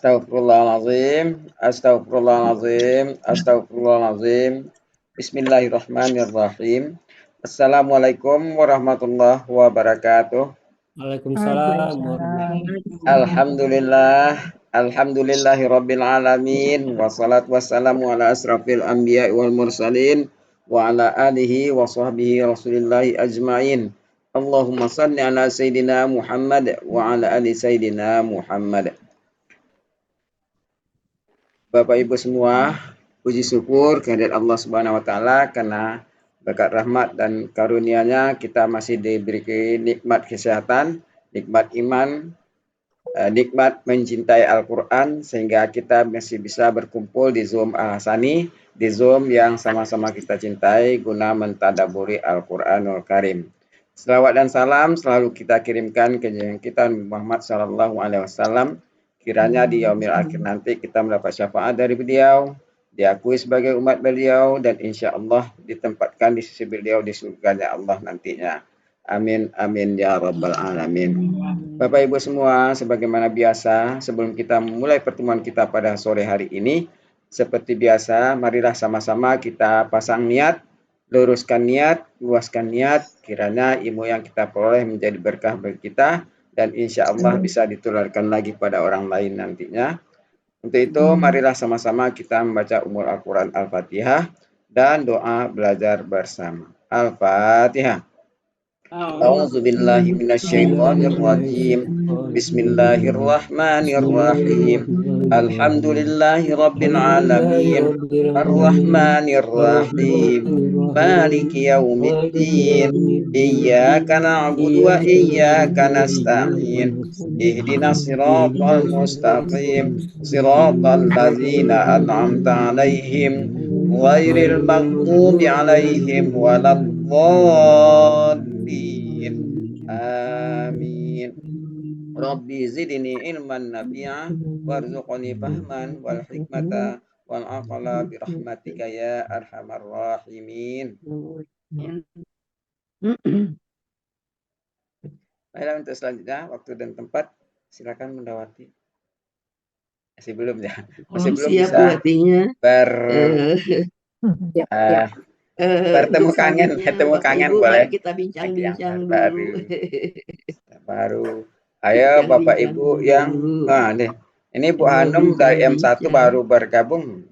Astaghfirullahalazim, astaghfirullahalazim, astaghfirullahalazim. Bismillahirrahmanirrahim. Assalamualaikum warahmatullahi wabarakatuh. Waalaikumsalam warahmatullahi Alhamdulillah, alhamdulillahi rabbil alamin. Wassalatu wassalamu ala asrafil anbiya wal mursalin wa ala alihi wa sahbihi rasulillahi ajmain. Allahumma salli ala sayyidina Muhammad wa ala ali sayyidina Muhammad. Bapak Ibu semua, puji syukur kehadirat Allah Subhanahu wa taala karena berkat rahmat dan karunia-Nya kita masih diberi nikmat kesehatan, nikmat iman, nikmat mencintai Al-Qur'an sehingga kita masih bisa berkumpul di Zoom Al-Hasani, di Zoom yang sama-sama kita cintai guna mentadabburi Al-Qur'anul Karim. Selawat dan salam selalu kita kirimkan ke junjungan kita Muhammad sallallahu alaihi wasallam. Kiranya di yaumil akhir nanti kita mendapat syafaat dari beliau, diakui sebagai umat beliau, dan insya Allah ditempatkan di sisi beliau di surganya Allah nantinya. Amin, amin, ya rabbal alamin. Bapak Ibu semua, sebagaimana biasa, sebelum kita memulai pertemuan kita pada sore hari ini, seperti biasa, marilah sama-sama kita pasang niat, luruskan niat, luaskan niat, kiranya ilmu yang kita peroleh menjadi berkah bagi kita, dan insya Allah bisa ditularkan lagi pada orang lain nantinya. Untuk itu, marilah sama-sama kita membaca umul Al-Quran Al-Fatihah dan doa belajar bersama. Al-Fatihah. A'udzu billahi minasyaitonir rajim. Bismillahirrahmanirrahim. Alhamdulillahi rabbil alamin. Arrahmanir rahim. Maliki yaumiddin. Iyyaka na'budu wa iyyaka nasta'in. Ihdinas siratal mustaqim. Siratal ladzina an'amta 'alaihim ghairil maghdubi 'alaihim waladdallin. Amin. Rabbi zidni ilman nafi'a warzuqni fahman wal hikmata wal aqla bi rahmatika ya arhamar rahimin. Baiklah, untuk selanjutnya waktu dan tempat silakan Mendawati. Masih belum ya? Masih belum bisa bertemu kangen, ketemu kangen boleh. Kita bincang-bincang Baru. Ayo Bapak Ibu yang nih. Ini Bu Hanum dari M1 baru bergabung.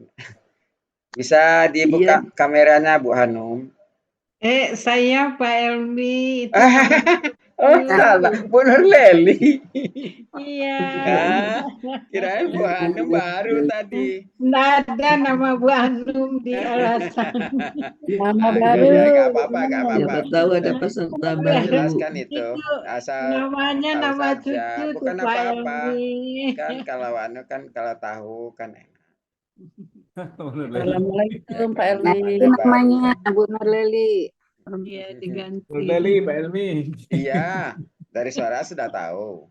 Bisa dibuka kameranya Bu Hanum. Saya Pak Elmi itu. Oh, salah. Bu Nurleli. Iya. Kirain Bu Hanum baru tadi. Nggak ada nama Bu Hanum di alasan. Nama baru. Ya, nggak apa-apa, nggak apa-apa. Siapa tahu ada peserta baru. Jelaskan itu. Asal namanya tahu nama saja. cucu Bukan Pak apa-apa. Elmi. Kan kalau kalau tahu kan enak. Assalamualaikum Pak Elmi. Namanya Bu Nurleli. Iya, diganti. Nurleli, Pak Elmi. Iya, dari suara sudah tahu.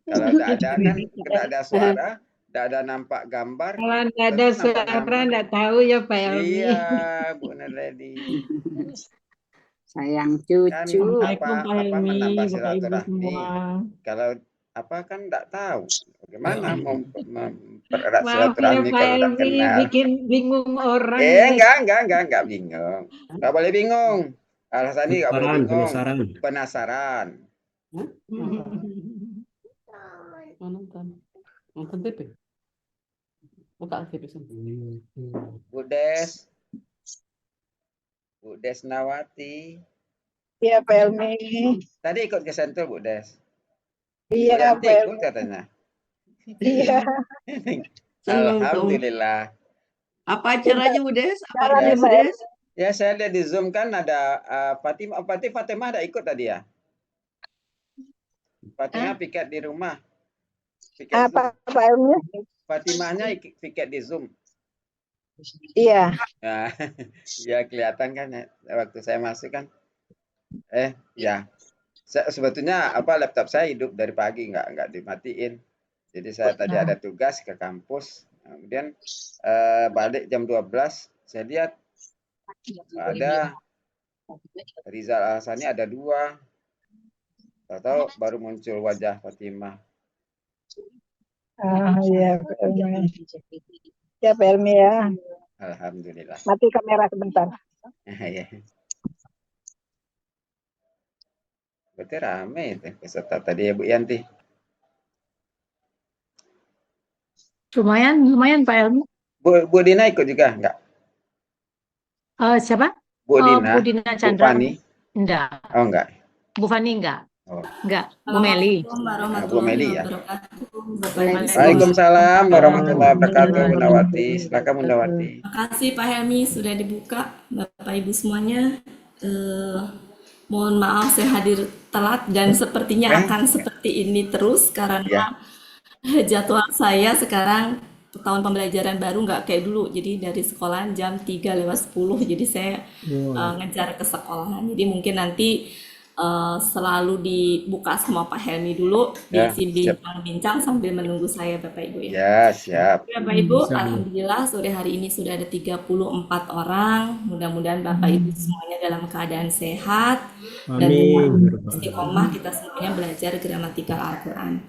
Kalau tidak ada kan, tidak ada suara, tidak ada nampak gambar. Kalau tidak ada suara, tidak tahu ya Pak Elmi. Iya, Bu Nurleli. Sayang cucu. Kan apa menambah silaturahmi. Kalau apa kan tidak tahu. Bagaimana mempererat silaturahmi kalau tidak kenal. Bikin bingung orang. Enggak bingung. Enggak boleh bingung. Alasannya enggak boleh bingung. Penasaran. Nonton TV. Buka TV Bu Des Nawati. Iya Pak Elmi. Tadi ikut ke Sentul Bu Des. Iya Pak Elmi. Ikut katanya. Iya. Alhamdulillah. Apa acaranya Bu Des? Apa acaranya Bu Des? Ya saya lihat di Zoom kan ada Fatimah ada ikut tadi ya. Fatimah piket di rumah. Piket apa Pak Elmi? Fatimahnya piket di Zoom. Iya. Nah, ya kelihatan kan waktu saya masuk kan. Ya. Sebetulnya laptop saya hidup dari pagi nggak dimatiin. Jadi saya tadi ada tugas ke kampus. Kemudian balik jam 12 saya lihat ada Rizal Al-Hasani ada 2. Tahu baru muncul wajah Fatimah. Iya, Pak Helmi. Ya, Pak Helmi ya. Alhamdulillah. Mati kamera sebentar. Ya. Berarti rame itu peserta tadi ya Bu Yanti. Lumayan Pak Helmi. Bu Dina ikut juga enggak? Siapa? Bu Dina, Bu Dina Bu Chandra. Fani. Enggak. Oh enggak. Bu Fani enggak. Oh. Enggak. Bu Meli. Bu Meli ya. Waalaikumsalam. Waalaikumsalam warahmatullahi wabarakatuh. Bunda Wati, silakan Bunda Wati. Makasih Pak Helmi sudah dibuka. Bapak Ibu semuanya, mohon maaf saya hadir telat dan sepertinya akan seperti ini terus karena jadwal saya sekarang tahun pembelajaran baru nggak kayak dulu. Jadi dari sekolahan jam 3:10, jadi saya ngejar ke sekolahan. Jadi mungkin nanti selalu dibuka sama Pak Helmi dulu, Ya, diisi bincang-bincang sambil menunggu saya Bapak Ibu ya. Ya, siap. Bapak Ibu, alhamdulillah sore hari ini sudah ada 34 orang. Mudah-mudahan Bapak Ibu semuanya dalam keadaan sehat dan tetap istiqomah, kita semuanya belajar gramatikal Al-Qur'an.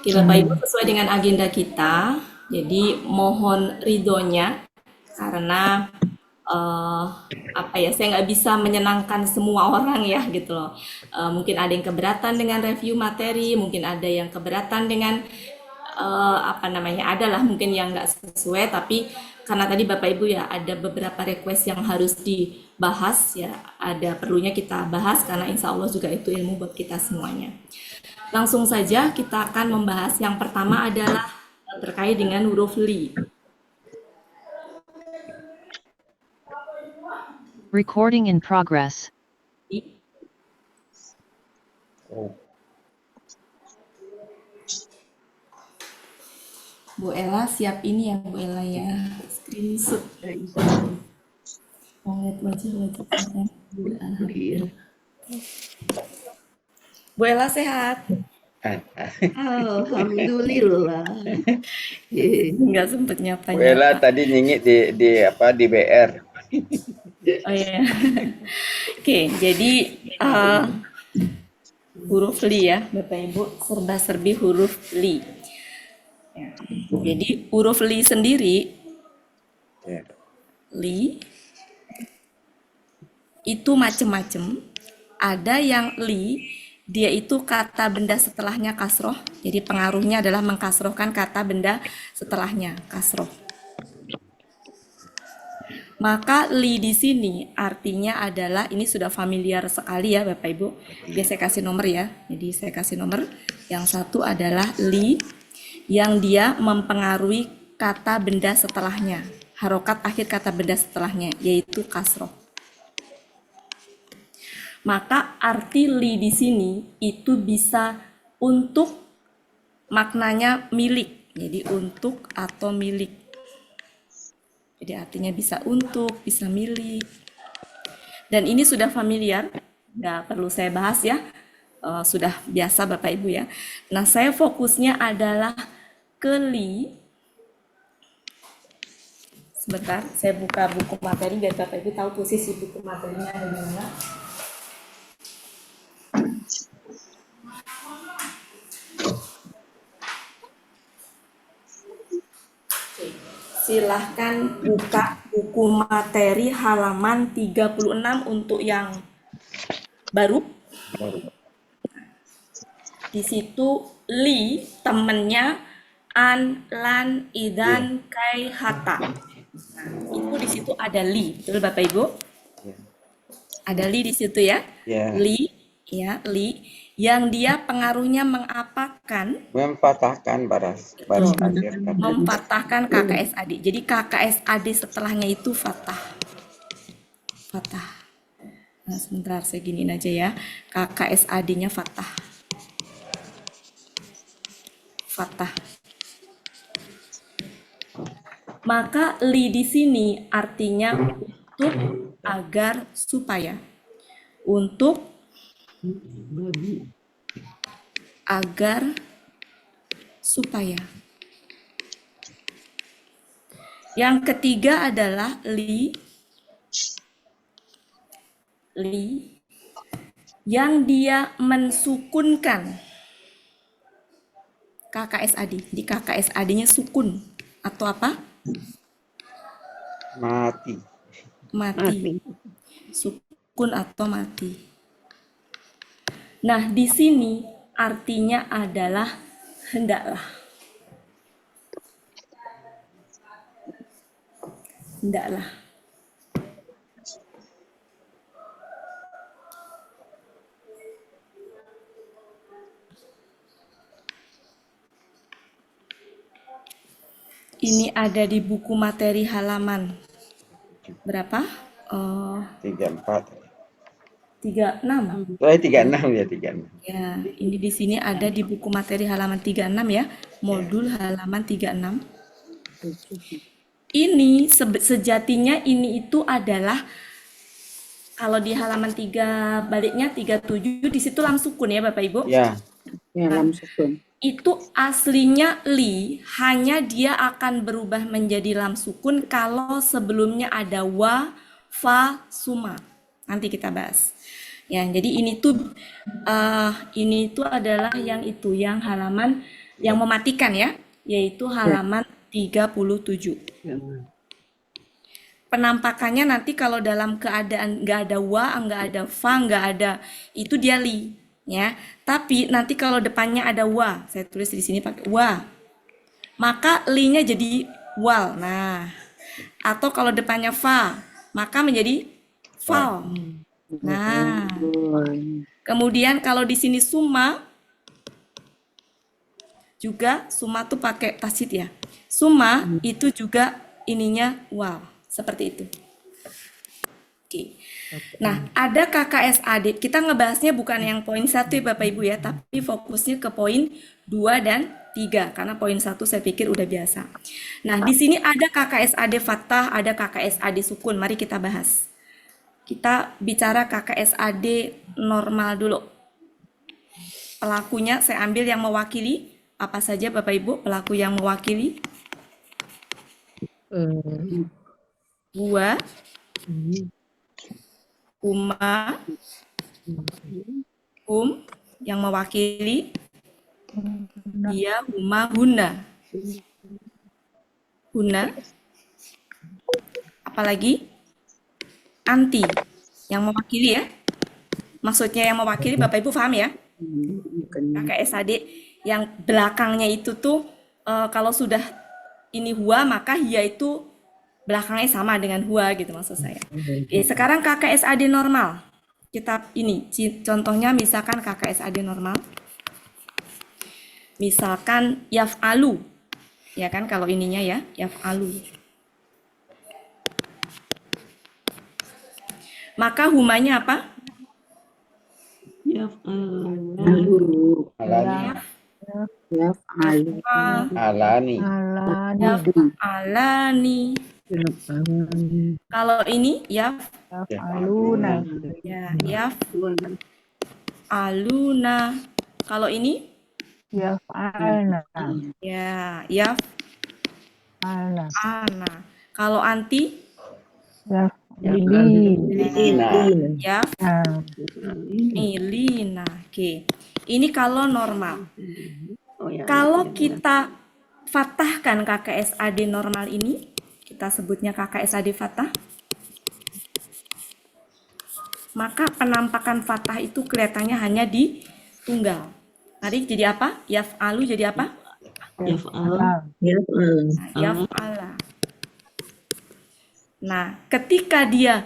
Oke, Bapak Ibu, sesuai dengan agenda kita, jadi mohon ridhonya karena saya nggak bisa menyenangkan semua orang ya gitu loh. Mungkin ada yang keberatan dengan review materi, mungkin ada yang keberatan dengan adalah mungkin yang nggak sesuai, tapi karena tadi Bapak Ibu ya ada beberapa request yang harus dibahas ya, ada perlunya kita bahas karena insya Allah juga itu ilmu buat kita semuanya. Langsung saja kita akan membahas yang pertama adalah terkait dengan huruf li. Recording in progress. Bu Ella siap ini ya Bu Ella ya, screenshot. Mau lihat wajah-wajah kalian. Bu Ella sehat? Alhamdulillah. Nggak sempet Bu nyapa. Ella tadi nyingit di BR. Oh iya. Oke, jadi huruf li ya, Bapak Ibu, serba-serbi huruf li. Ya. Jadi huruf li sendiri, li itu macem-macem. Ada yang li, dia itu kata benda setelahnya kasroh. Jadi pengaruhnya adalah mengkasrohkan kata benda setelahnya kasroh. Maka li di sini artinya adalah, ini sudah familiar sekali ya Bapak Ibu. Biar saya kasih nomor ya. Jadi saya kasih nomor. Yang satu adalah li yang dia mempengaruhi kata benda setelahnya. Harokat akhir kata benda setelahnya yaitu kasroh. Maka arti li di sini itu bisa untuk, maknanya milik. Jadi untuk atau milik. Jadi artinya bisa untuk, bisa milik. Dan ini sudah familiar, nggak perlu saya bahas ya. Sudah biasa Bapak Ibu ya. Nah, saya fokusnya adalah ke li. Sebentar, saya buka buku materi biar Bapak Ibu tahu posisi buku materinya ada di mana. Silahkan buka buku materi halaman 36 untuk yang baru. Di situ li temennya an, lan, idan, kai, hata. Nah, itu di situ ada li, betul Bapak Ibu? Ada li di situ ya. Li ya, li yang dia pengaruhnya mengapakan, Mempatahkan baris akhir kata. mempatahkan KKSAD. Jadi KKSAD setelahnya itu fathah. Nah, sebentar saya giniin aja ya. KKSAD-nya fathah. Maka li di sini artinya untuk, agar, supaya. Untuk, agar, supaya. Yang ketiga adalah li yang dia mensukunkan KKSAD. Di KKSAD-nya sukun atau apa? Mati. Mati. Sukun atau mati. Nah, di sini artinya adalah hendaklah. Hendaklah. Ini ada di buku materi halaman berapa? 34. 36. 36 ya, 36. Ya, ini di sini ada di buku materi halaman 36 ya, modul halaman 36. Ini sejatinya ini itu adalah kalau di halaman 3 baliknya 37 di situ lam sukun ya Bapak Ibu. Ya. Ya, lam sukun. Itu aslinya li, hanya dia akan berubah menjadi lam sukun kalau sebelumnya ada wa, fa, suma. Nanti kita bahas. Ya, jadi ini tuh adalah yang halaman yang mematikan ya, yaitu halaman 37. Penampakannya nanti kalau dalam keadaan nggak ada wa, nggak ada fa, nggak ada, itu dia li. Ya, tapi nanti kalau depannya ada wa, saya tulis di sini pakai wa, maka li-nya jadi wal. Nah, atau kalau depannya fa, maka menjadi fal. Nah, kemudian kalau di sini suma, juga suma tuh pakai tasjid ya. Suma itu juga ininya wal, seperti itu. Oke. Nah, ada KKSAD. Kita ngebahasnya bukan yang poin 1 ya Bapak Ibu ya, tapi fokusnya ke poin 2 dan 3 karena poin 1 saya pikir udah biasa. Nah, di sini ada KKSAD fathah, ada KKSAD sukun. Mari kita bahas. Kita bicara KKSAD normal dulu. Pelakunya saya ambil yang mewakili. Apa saja Bapak Ibu pelaku yang mewakili? Gua, Uma, yang mewakili dia, Uma, Huna. Huna. Apalagi? Anti yang mewakili ya. Maksudnya yang mewakili Bapak Ibu paham ya? KKSAD yang belakangnya itu tuh kalau sudah ini hua maka hia itu belakangnya sama dengan hua gitu maksud saya. Sekarang KKSAD normal. Kita ini contohnya misalkan KKSAD normal. Misalkan yaf'alu. Ya kan kalau ininya ya, yaf'alu. Maka humanya apa? Alani. Alani. Kalau ini Yaf'aluna. ya yaf'aluna. Kalau ini Yaf'alna. ya yaf'alna. Kalau anti yaf'ilina. Oke. Ini kalau normal. Kalau kita fathahkan KKSAD normal ini, kita sebutnya KKSAD fathah, maka penampakan fathah itu kelihatannya hanya di tunggal. Mari jadi apa? Yaf'alu jadi apa? Yaf'ala. Nah, ketika dia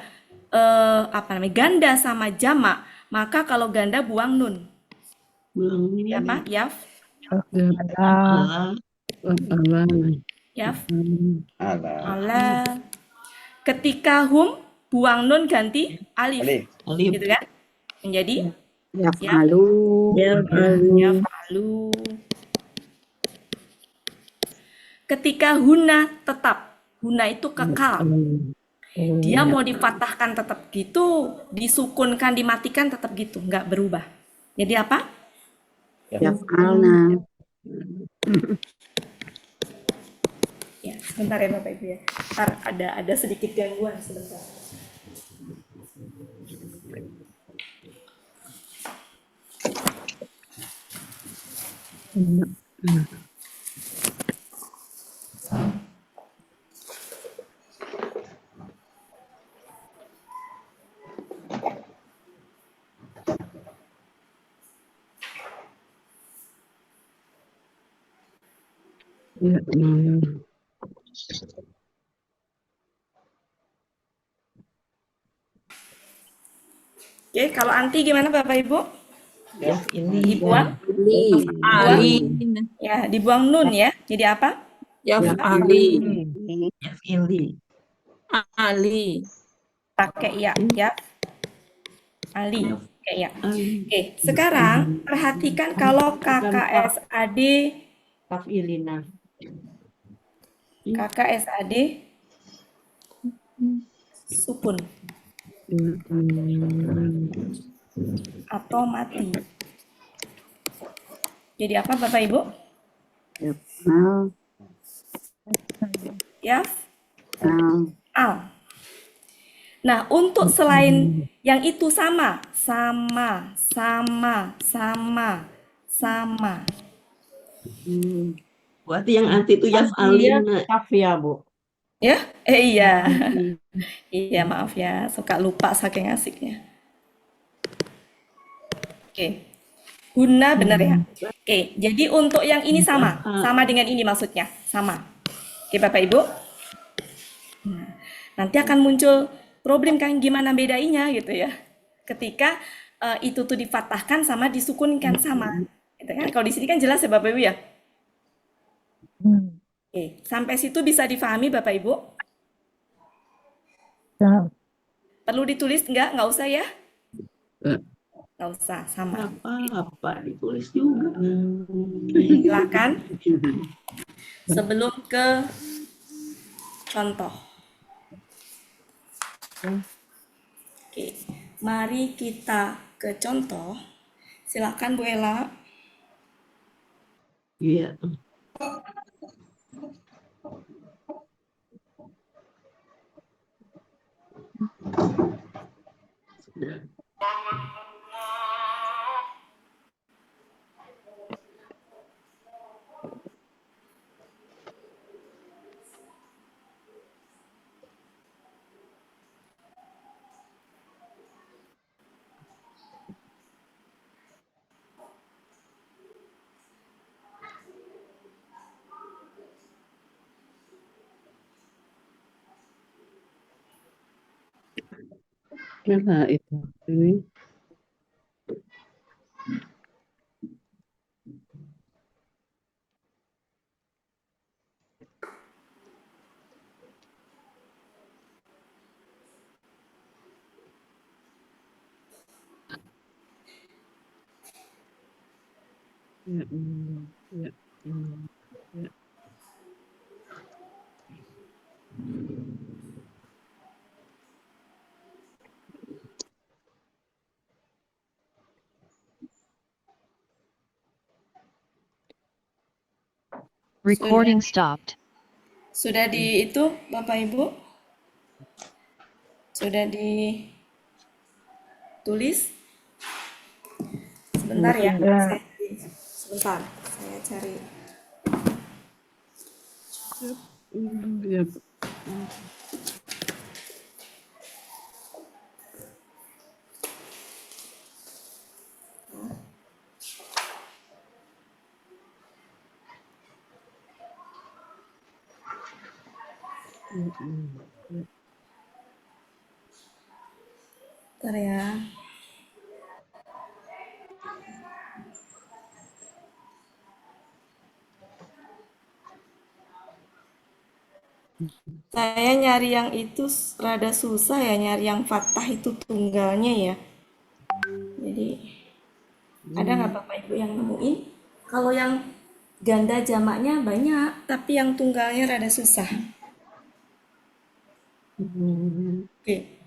ganda sama jamak, maka kalau ganda buang nun. Jadi apa? Ala. Ketika hum buang nun ganti alif. Gitu kan? Menjadi yaf'alu. Ketika huna tetap. Huna itu kekal. Dia mau dipatahkan tetap gitu, disukunkan, dimatikan tetap gitu, nggak berubah. Jadi apa? Yaf'alna. Ya, sebentar ya Bapak Ibu ya. Ntar ada sedikit gangguan sebentar. Oke, kalau anti gimana Bapak Ibu? Ini Dibuang? Ali. Ya, dibuang nun ya. Jadi apa? Yaf'ali. Yaf'ili. Ali. Pakai ya. Ya. Ali. Pakai ya. Oke, sekarang perhatikan kalau KKSAD Taf'ilina. KKSAD sukun atau mati. Jadi apa Bapak Ibu? Ya. Al. Nah, untuk selain yang itu sama. Berarti yang anti itu yaf'alina. Kafia, Bu. Ya? Iya. Iya, maaf ya. Suka lupa saking asiknya. Oke. Guna benar ya? Oke, jadi untuk yang ini sama. Sama dengan ini maksudnya. Sama. Oke, Bapak Ibu. Nah, nanti akan muncul problem kan gimana bedainya gitu ya. Ketika itu tuh dipatahkan sama disukunkan sama. Gitu kan? Kalau di sini kan jelas ya Bapak Ibu ya. Oke, sampai situ bisa difahami Bapak Ibu? Perlu ditulis enggak? Nggak usah ya? Nggak usah, sama. Apa ditulis juga. Silakan. Sebelum ke contoh. Oke, mari kita ke contoh. Silakan Bu Ella. Iya. Sudah. Nah, itu ini. Ya. Recording stopped. Sudah di itu Bapak Ibu? Sudah ditulis? Sebentar ya. Sebentar, saya cari. Ya. Bentar ya. Saya nyari yang itu rada susah ya, nyari yang fathah itu tunggalnya ya. Jadi ada nggak Bapak Ibu yang nemuin? Kalau yang ganda jamaknya banyak, tapi yang tunggalnya rada susah. Oke,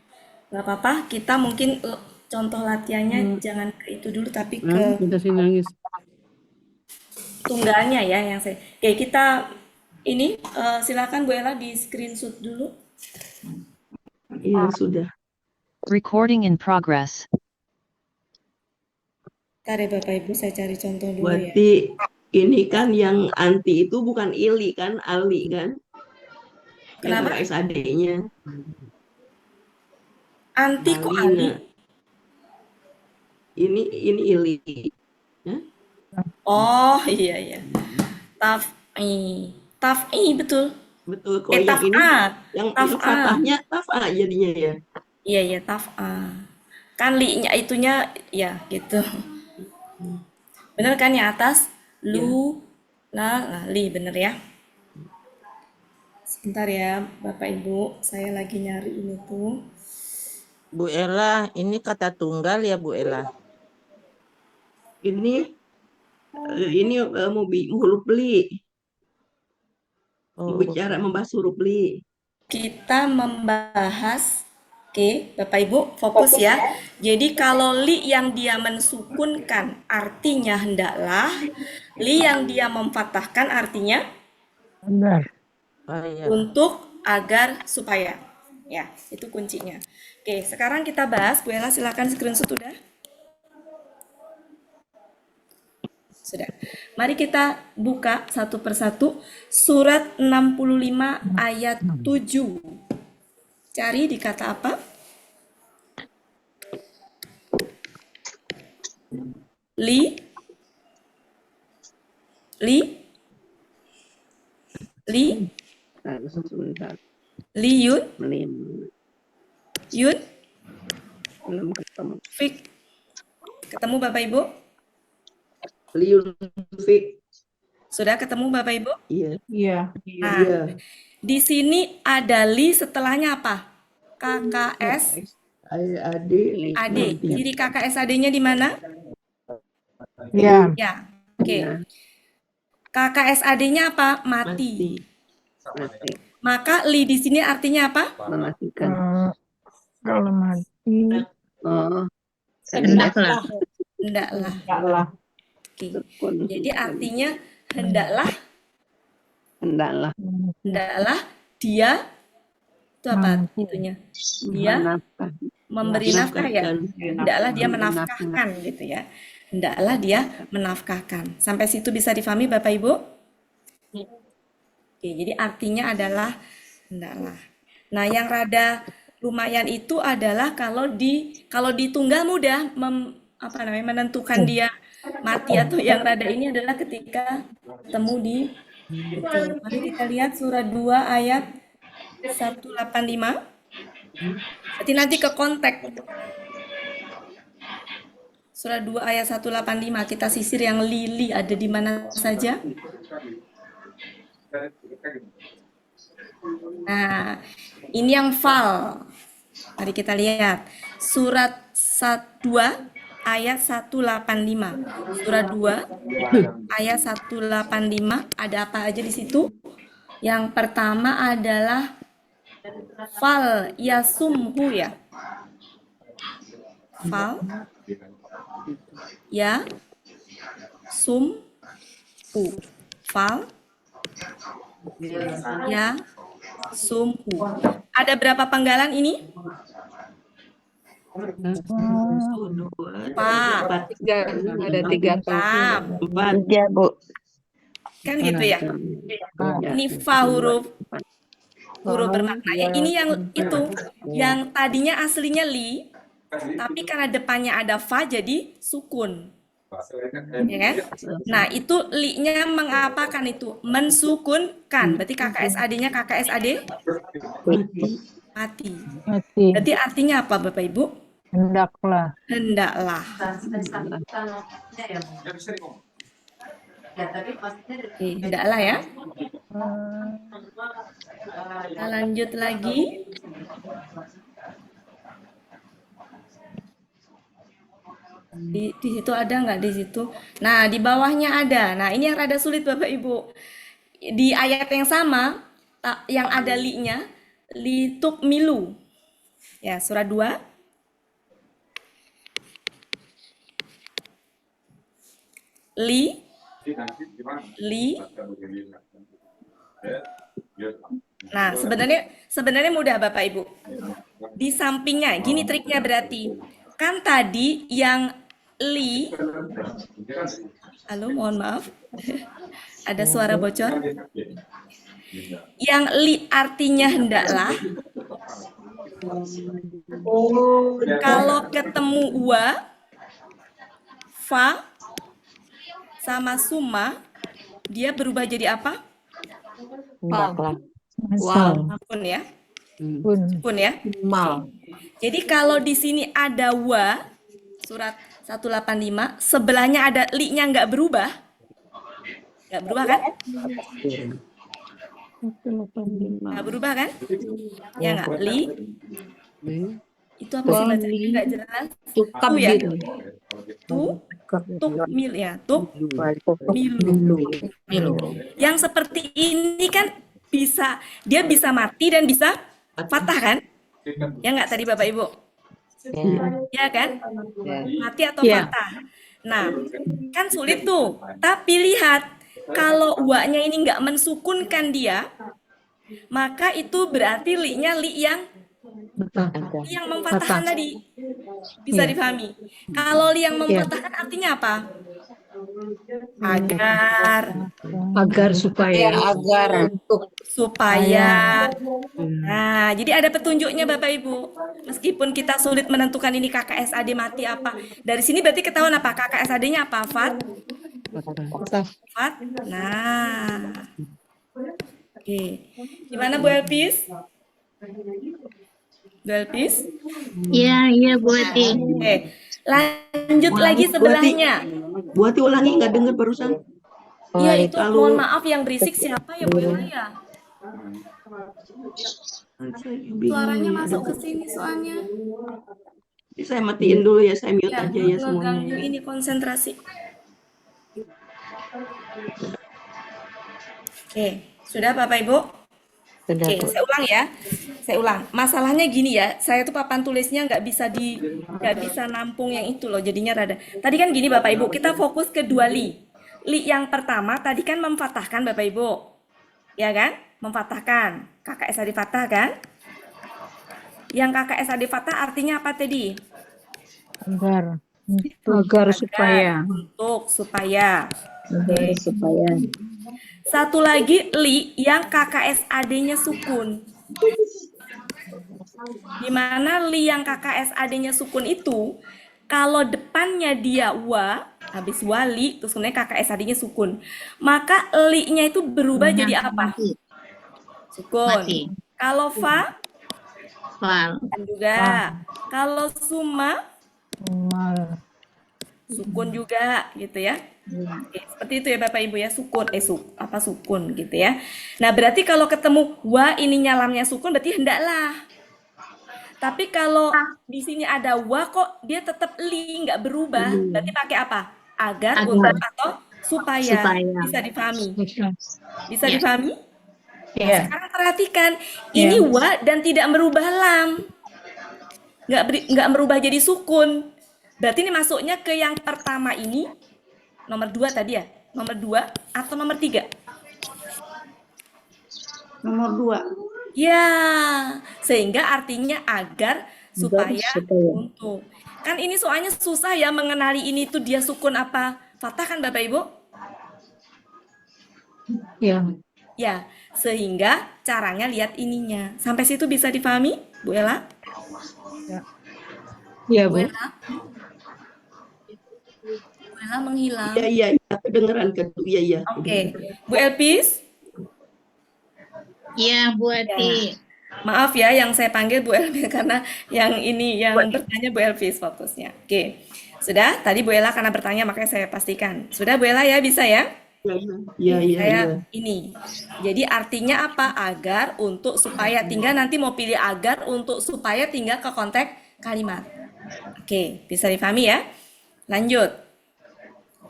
nggak apa-apa. Kita mungkin contoh latihannya jangan ke itu dulu, tapi ke Kita sih nangis. tunggalnya ya yang saya. Oke, kita ini silakan Bu Ella di screenshot dulu. Iya, sudah. Recording in progress. Bentar ya Bapak Ibu, saya cari contoh dulu ya. Berarti Ini kan yang anti itu bukan ili kan, ali kan? Yang Kenapa? KSAD-nya. Anti kok Ali, Ali? nah. Ini ili. Ya? Oh iya. Taf'i. Taf'i betul. Betul, kalau yang ini Taf'a. yang Taf'a. fathahnya taf'a jadinya ya. Iya, taf'a. Kan li-nya itunya ya gitu. Bener kan yang atas? Lu, nah, li bener ya. Sebentar ya Bapak Ibu, saya lagi nyari ini tuh. Bu Ella, ini kata tunggal ya Bu Ella? Ini huruf li. Oh, Bicara membahas huruf li. Kita membahas, oke, Bapak Ibu fokus ya. Jadi kalau li yang dia mensukunkan artinya hendaklah, li yang dia memfathahkan artinya oh, iya. untuk, agar, supaya. Ya, itu kuncinya. Oke, sekarang kita bahas. Bu Ella silakan screenshot udah. Sudah. Mari kita buka satu persatu surat 65 ayat 7. Cari di kata apa? Li. Sebentar. Li Yun. Yun. Belum ketemu. Fik. Ketemu Bapak Ibu? Liun Fik. Sudah ketemu Bapak Ibu? Iya. Iya. Nah, Iya. di sini ada li setelahnya apa? KKS AD. AD. Ciri KKS AD-nya di mana? Iya. Ya. Oke. KKS AD-nya apa? Mati. Mati. Maka li di sini artinya apa? Mematikan. Kalau mati, Oh. Hendaklah. enggaklah. Oke. Jadi artinya hendaklah Hendaklah. dia itu apa Mampu. itunya? Dia Menafkah. memberi nafkah ya. Hendaklah dia menafkahkan gitu ya. Hendaklah dia menafkahkan. Sampai situ bisa difahami Bapak Ibu? Oke, jadi artinya adalah hendaklah. Nah, yang rada lumayan itu adalah kalau di tunggal mudah menentukan dia mati atau yang rada ini adalah ketika ketemu di itu. Mari kita lihat surat 2 ayat 185. Berarti nanti ke konteks. Surat 2 ayat 185 kita sisir yang li ada di mana saja. Nah, ini yang fal. Mari kita lihat. Surat 2 ayat 185. Surat 2 ayat 185 ada apa aja di situ? Yang pertama adalah fal yasumhu ya. Fal ya sumhu. Fal ya sumhu. Ada berapa penggalan ini? Empat. Ada 3 Empat. Tiga, Bu. Kan gitu ya. Ini fa huruf bermakna. Ya, ini yang itu yang tadinya aslinya li, tapi karena depannya ada fa jadi sukun. Ya kan? Nah, itu li-nya mengapakan itu? Mensukunkan. Berarti KKSAD-nya KKSAD mati. Berarti artinya apa Bapak Ibu? Hendaklah. Hendaklah. Oke, hendaklah ya. Kita lanjut lagi. Di situ ada nggak di situ? Nah, di bawahnya ada. Nah, ini yang rada sulit Bapak Ibu. Di ayat yang sama, yang ada li-nya, lituk milu. Ya, surat 2. Li. Nah, sebenarnya mudah Bapak Ibu. Di sampingnya, gini triknya berarti. Kan tadi yang li Halo, mohon maaf. Ada suara bocor. Yang li artinya hendaklah. Kalau ketemu wa, fa, sama summa, dia berubah jadi apa? Hendaklah. Masal. Sukun ya. Pun. Sukun ya. Mal. Jadi kalau di sini ada wa, surat 185, sebelahnya ada li-nya nggak berubah. Nggak berubah kan? Nggak berubah kan? Ya nggak? Li. Itu apa sih bacanya? Nggak jelas. Tu ya? Tuk mil ya. Tuk milu. Yang seperti ini kan dia bisa mati dan bisa patah kan? Ya nggak tadi Bapak Ibu? Ya kan? Mati atau Ya. patah. Nah, kan sulit tuh. Tapi lihat, kalau wa-nya ini nggak mensukunkan dia, maka itu berarti li-nya li yang memfatahkan tadi. Bisa dipahami. Kalau li yang memfatahkan artinya apa? Agar supaya. Agar. supaya. Nah, jadi ada petunjuknya Bapak Ibu. Meskipun kita sulit menentukan ini KKSAD mati apa. Dari sini berarti ketahuan apa? KKSAD-nya apa? Fat? Nah. Oke. Gimana Bu Elpis? Bu Elpis? Iya Bu Ati. Oke. Lanjut lagi sebelahnya. Bu Ati ulangi, nggak dengar barusan. Iya, itu mohon maaf yang berisik siapa ya Bu Ella ya? Suaranya masuk ke sini soalnya. Saya matiin dulu ya, saya mute Ya, aja ya semuanya. ngeganggu ini konsentrasi. Oke, sudah Bapak Ibu? Oke, saya ulang ya. Saya ulang. Masalahnya gini ya, saya tuh papan tulisnya nggak bisa nampung yang itu loh, jadinya rada. Tadi kan gini Bapak Ibu, kita fokus ke dua li. Li yang pertama tadi kan memfatahkan Bapak Ibu. Ya kan? Memfatahkan. KKSAD fathah kan? Yang KKSAD fathah artinya apa tadi? Agar supaya. Untuk supaya. Agar supaya. Satu lagi li yang KKSAD-nya sukun. Di mana li yang KKSAD-nya sukun itu kalau depannya dia wa, habis wali, terus kemudian KKSAD-nya sukun. Maka li-nya itu berubah jadi apa? Sukun. Kalau fa, juga. Kalau summa, sukun juga, gitu ya. Oke, seperti itu ya Bapak Ibu ya, sukun, sukun gitu ya. Nah berarti kalau ketemu wa ininya lamnya sukun berarti hendaklah. Tapi kalau di sini ada wa kok dia tetap li nggak berubah, berarti pakai apa? Agar, untuk, atau supaya. Bisa dipahami? Bisa dipahami? Ya. Sekarang perhatikan, ini wa dan tidak merubah lam, nggak merubah jadi sukun. Berarti ini masuknya ke yang pertama ini. Nomor 2 tadi ya? Nomor 2 atau nomor 3? Nomor 2. Ya, sehingga artinya agar, supaya, untuk. Kan ini soalnya susah ya mengenali ini tuh dia sukun apa fathah kan Bapak Ibu? Ya. Ya, sehingga caranya lihat ininya. Sampai situ bisa dipahami, Bu Ella? Ya Bu Bu. Ella? Bu Ella menghilang. Iya, kedengeran kan? Iya. Oke, Bu Elpis? Iya Bu Ati. Maaf ya yang saya panggil Bu Elpis karena yang ini yang bertanya Bu Elpis fokusnya. Oke, sudah. Tadi Bu Ella karena bertanya makanya saya pastikan. Sudah Bu Ella ya, bisa ya? Iya. Ini. Jadi artinya apa? Agar, untuk, supaya. Tinggal nanti mau pilih agar, untuk, supaya, tinggal ke konteks kalimat. Oke, bisa dipahami ya? Lanjut.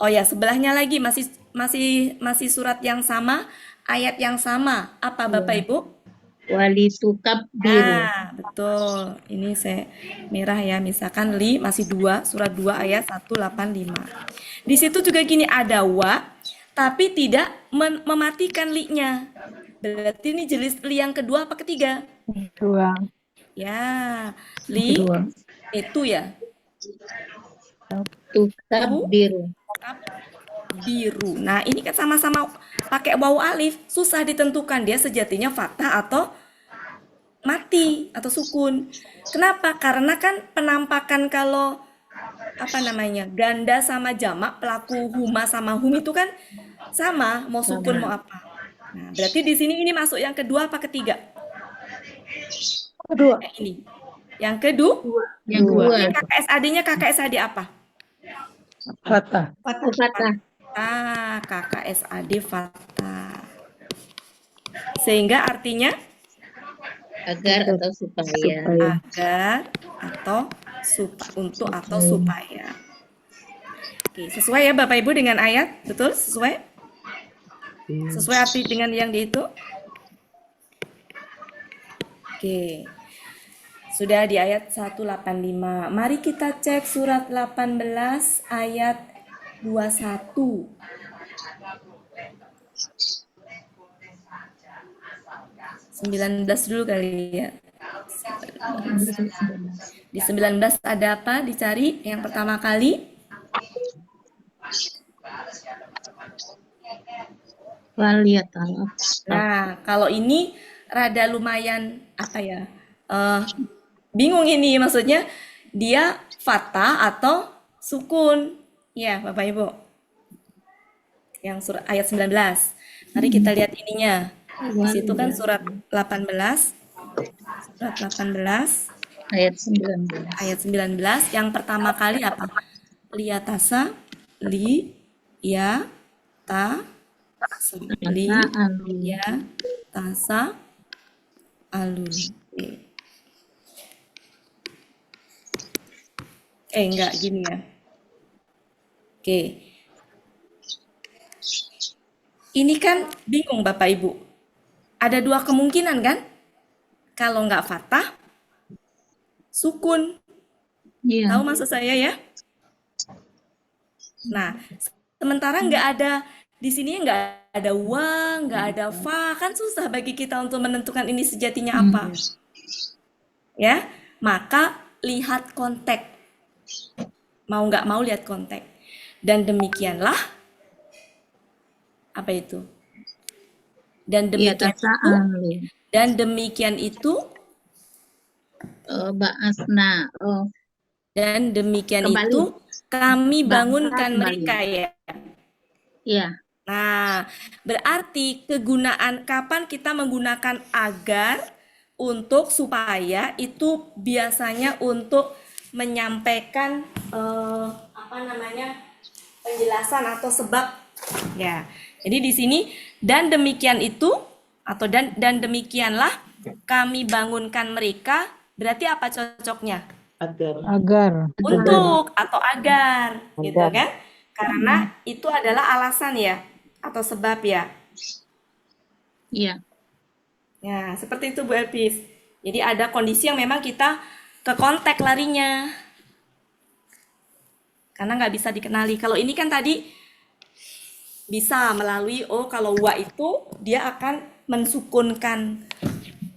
Oh ya, sebelahnya lagi masih surat yang sama, ayat yang sama. Apa Bapak Ibu? Wali tukab biru. Nah, betul. Ini saya merah ya. Misalkan li masih 2, surat 2 ayat 185. Di situ juga gini ada wa, tapi tidak mematikan li-nya. Berarti ini jenis li yang kedua apa ketiga? Dua. Ya, li itu ya. Tukab biru. biru. Nah, ini kan sama-sama pakai wawu alif, susah ditentukan dia sejatinya fathah atau mati atau sukun. Kenapa? Karena kan penampakan kalau apa namanya ganda sama jamak, pelaku huma sama hum itu kan sama, mau sukun mau apa. Nah, berarti di sini ini masuk yang kedua apa ketiga? Kedua. Ini. Yang kedua. Yang kedua. Ini KKSAD-nya KKSAD apa? Fathah. Fathah. KKSAD fathah. Sehingga artinya Agar atau supaya. agar atau untuk atau supaya. Oke, sesuai ya Bapak Ibu dengan ayat? Betul? Sesuai? Sesuai arti dengan yang di itu? Oke. Sudah di ayat 185. Mari kita cek surat 18 ayat 21. Dulu kali ya. Di 19 ada apa? Dicari yang pertama kali. Waliyatalat. Nah, kalau ini rada lumayan apa ya? Bingung ini maksudnya dia fathah atau sukun. Ya, Bapak Ibu. Yang surat ayat 19. Mari kita lihat ininya. Di situ kan surat 18. Surat 18 Ayat 19. ayat 19 yang pertama kali apa? Liyatasa ya ta ya tasa alun. Enggak gini ya. Oke. Ini kan bingung Bapak Ibu. Ada dua kemungkinan kan? Kalau nggak fathah, sukun. Iya. Tahu maksud saya ya? Nah, sementara nggak ada di sini nggak ada wa, nggak ada fa, kan susah bagi kita untuk menentukan ini sejatinya apa. Ya, maka lihat konteks. Mau nggak mau lihat konteks. Dan demikianlah apa itu? Dan demikian itu, dan demikian itu, Ba'asna. dan demikian Kembali. itu kami Kembali. bangunkan mereka ya. Iya. Nah, berarti kegunaan kapan kita menggunakan agar untuk supaya itu biasanya untuk menyampaikan apa namanya penjelasan atau sebab ya. Jadi di sini dan demikian itu atau dan demikianlah kami bangunkan mereka berarti apa cocoknya? Agar. Untuk atau agar gitu kan? Karena itu adalah alasan ya atau sebab ya. Iya. Ya, seperti itu Bu Elpis. Jadi ada kondisi yang memang kita ke konteks larinya. Karena nggak bisa dikenali. Kalau ini kan tadi bisa melalui kalau wa itu dia akan mensukunkan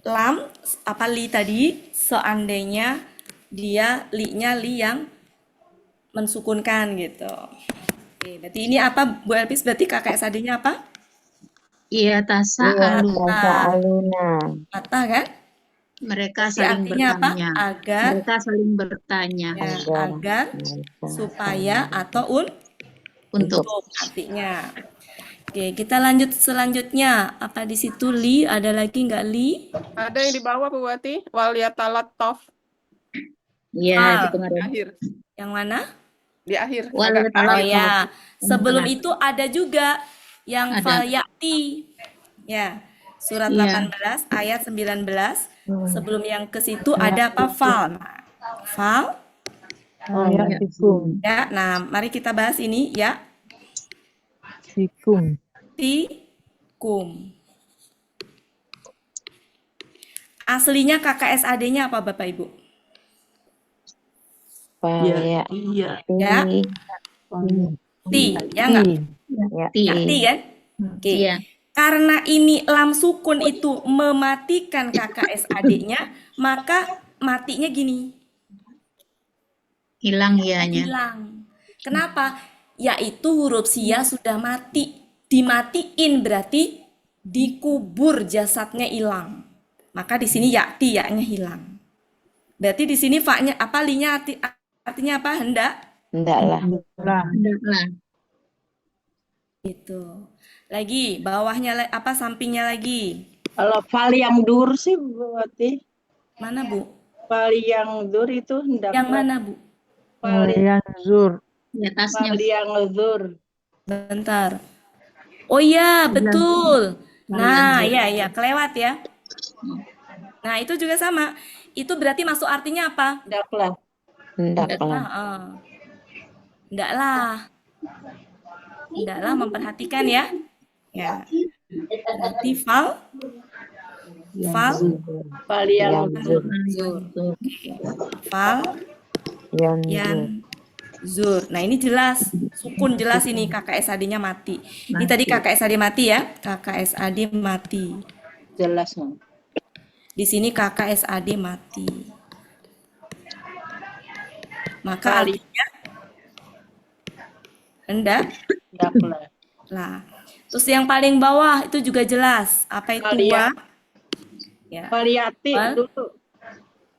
lam apa li tadi seandainya dia li-nya li yang mensukunkan gitu. Oke, berarti ini apa Bu Elpis? Berarti KKSAD-nya apa? Iya, tasa'alu. Patah kan? Mereka Berarti saling artinya apa? bertanya. Agar Mereka saling bertanya. ya, agar supaya atau Untuk. artinya. Oke, kita lanjut selanjutnya. Apa di situ li? Ada lagi nggak li? Ada yang di bawah Bu Wati, waliyatalattaf Iya, di di kemarin. akhir. Yang mana? Di akhir. Wal Agak yatalattaf. Oh ya, sebelum Tengah. itu ada juga yang Ada. falyati. Ya, surat Iya. 18 ayat 19. Sebelum yang ke situ ada apa? Fal. Nah, fal. Ya, sikum. Ya, nah mari kita bahas ini ya. Sikum. Tikum. Aslinya KKSAD-nya apa Bapak Ibu? Iya. Ya, ti, ya enggak? Ti. Ti kan? Oke. Iya. Karena ini lam sukun itu mematikan KKSAD-nya, maka matinya gini, Hilang ianya. hilang. Kenapa? yaitu huruf sia sudah mati. Dimatiin berarti dikubur, jasadnya hilang. Maka di sini yakti, yaknya hilang. Berarti di sini fa-nya apa, linya artinya apa? Hendak. Hendaklah. Gitu. Lagi bawahnya apa, sampingnya lagi. Kalau fal yang dur sih berarti Mana, Bu? fal yang dur itu hendaklah. Yang mana, Bu? Fal Di atasnya. yang zur. Bentar. Oh iya, betul. Nah, ya, kelewat ya. Nah, itu juga sama. Itu berarti masuk artinya apa? Hendaklah. Hendaklah memperhatikan ya. Ya. Berarti fal yang zur. fal yan zur. Nah, ini jelas sukun, jelas ini KKSAD-nya mati. Ini tadi KKSAD mati ya. KKSAD mati. Jelas. Di sini KKSAD mati. Maka artinya hendaklah. Terus yang paling bawah itu juga jelas. Apa itu wa? Ya. Valiati dulu.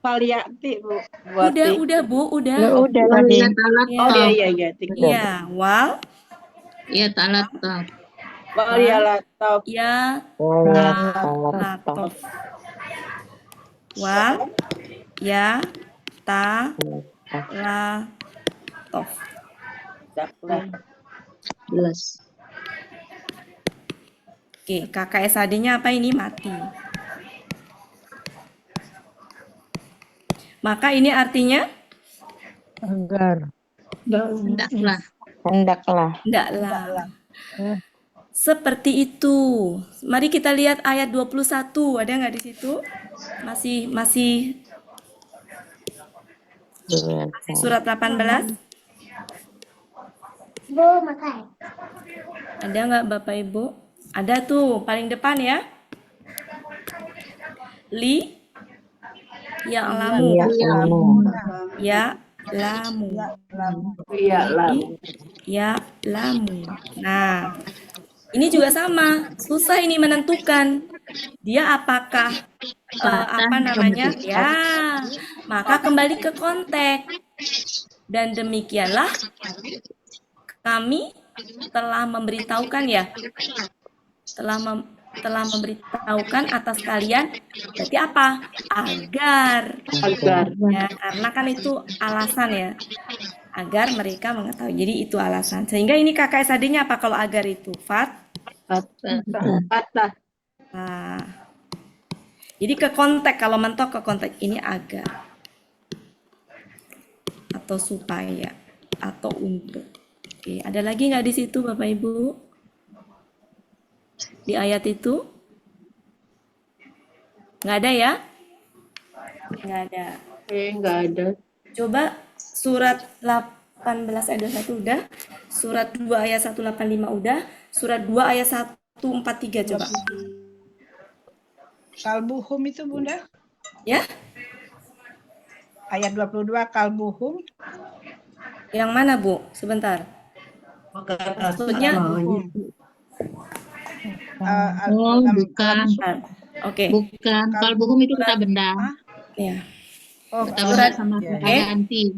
Valiati, Bu. Udah, Bu, udah. Udah tadi. Oh iya. Iya, wal. Ya talat tof. Walialatop. Ya, latop. Wal, ya, ta, la, tof. Jelas. Oke, KKSAD-nya apa ini? Mati. Maka ini artinya? Hendaklah. Seperti itu. Mari kita lihat ayat 21. Ada nggak di situ? Masih surat 18? Ada nggak Bapak Ibu? Ada tuh, paling depan ya. Li ya'lamu. Ya'lamu. Nah, ini juga sama. Susah ini menentukan. Dia apakah apa namanya? Ya, maka kembali ke konteks. Dan demikianlah kami telah memberitahukan ya. Telah memberitahukan atas kalian, berarti apa? Agar. Ya, karena kan itu alasan ya. Agar mereka mengetahui. Jadi itu alasan. Sehingga ini KKSAD-nya apa kalau agar itu? Fatah. Nah, jadi ke konteks, kalau mentok ke konteks ini agar. Atau supaya. Atau untuk. Oke, ada lagi nggak di situ Bapak Ibu? Di ayat itu? Nggak ada ya? Nggak ada. Nggak ada. Coba surat 18 ayat 21 udah. Surat 2 ayat 185 udah. Surat 2 ayat 143 coba. Kalbuhum itu Bunda? Ya? Ayat 22 kalbuhum. Yang mana Bu? Sebentar. Maksudnya? Bukan. Oke. Bukan. Kalbuhum itu kata benda. Ya. Kata benda sama kata ganti.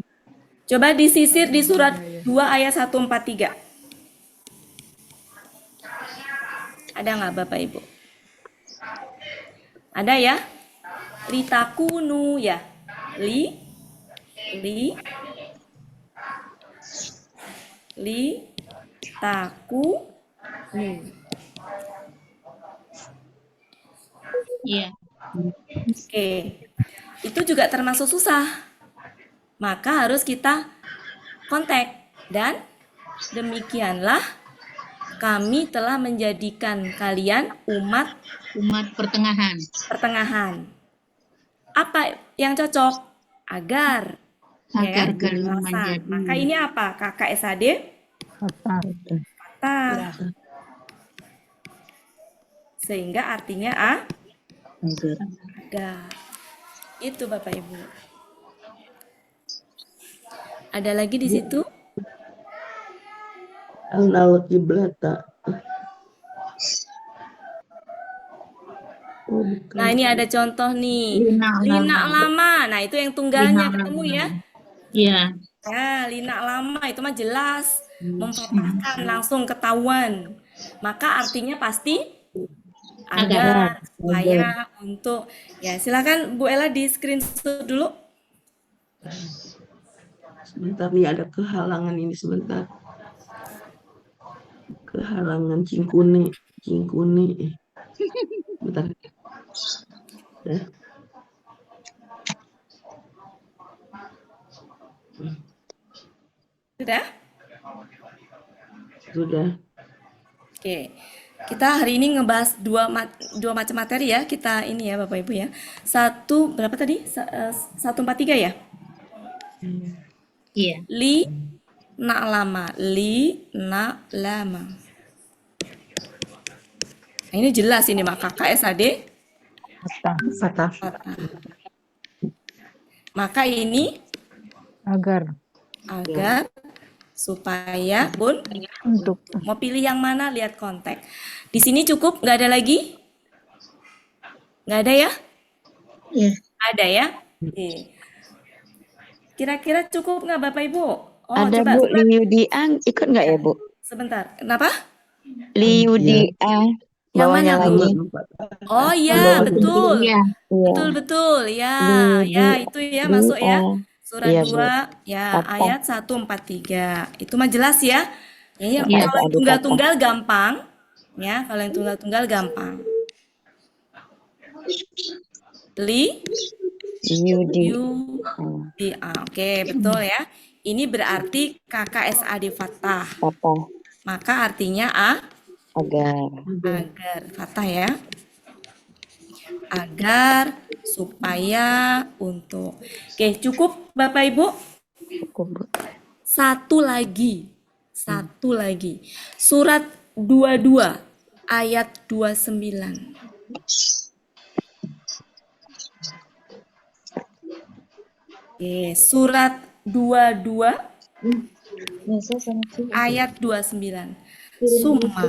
Coba disisir di surat 2 ayat 143. Ada nggak Bapak Ibu? Ada ya? Litakunu ya. Taku nu. Iya. Oke. Itu juga termasuk susah. Maka harus kita kontak. Dan demikianlah kami telah menjadikan kalian umat pertengahan. Apa yang cocok? Agar. Agar Ya, kalian menjadi. maka ini apa? KKSAD? Kata. Sehingga artinya agar. Itu Bapak Ibu. Ada lagi di situ? Al-Nawat Jiblata. Oh, bukan. Nah, ini ada contoh nih. Linak lama. Nah, itu yang tunggalnya ketemu ya. Iya. Ya, linak lama itu mah jelas. Memfathahkan langsung ketahuan. Maka artinya pasti agar, supaya, untuk. Ya, silakan Bu Ella di screenshot dulu. Sebentar nih, ada kehalangan ini sebentar. Kehalangan cingkuni. Bentar. Ya. Sudah. Oke. Kita hari ini ngebahas dua macam materi ya. Kita ini ya Bapak Ibu ya. Berapa tadi? 143 ya? Iya. Li nak lama. Nah, ini jelas ini maka KSAD Fatah. Maka ini Agar. supaya Bun Untuk. mau pilih yang mana, lihat konteks. Di sini cukup, nggak ada lagi? Nggak ada ya? Iya. Ada ya? Oke. Kira-kira cukup nggak Bapak Ibu? Oh, Ada coba, Bu Liudian ikut nggak ya Bu? sebentar. Kenapa? Liudian Yang bawahnya mana, lagi. Oh iya, betul. Iya. Betul. Ya, itu ya masuk ya. Surat Iya, 2 ya, Apa? ayat 143. Itu mah jelas ya. Ya, Iya. kalau yang tunggal-tunggal gampang. Ya, kalau yang tunggal-tunggal gampang. Oke, betul ya. Ini berarti KKSAD fathah. Apa? Maka artinya Agar. fathah ya. Agar, supaya, untuk. Oke, cukup Bapak Ibu? Cukup Bu. Satu lagi. Surat 22 ayat 29. Oke, surat 22 ayat 29. Summa.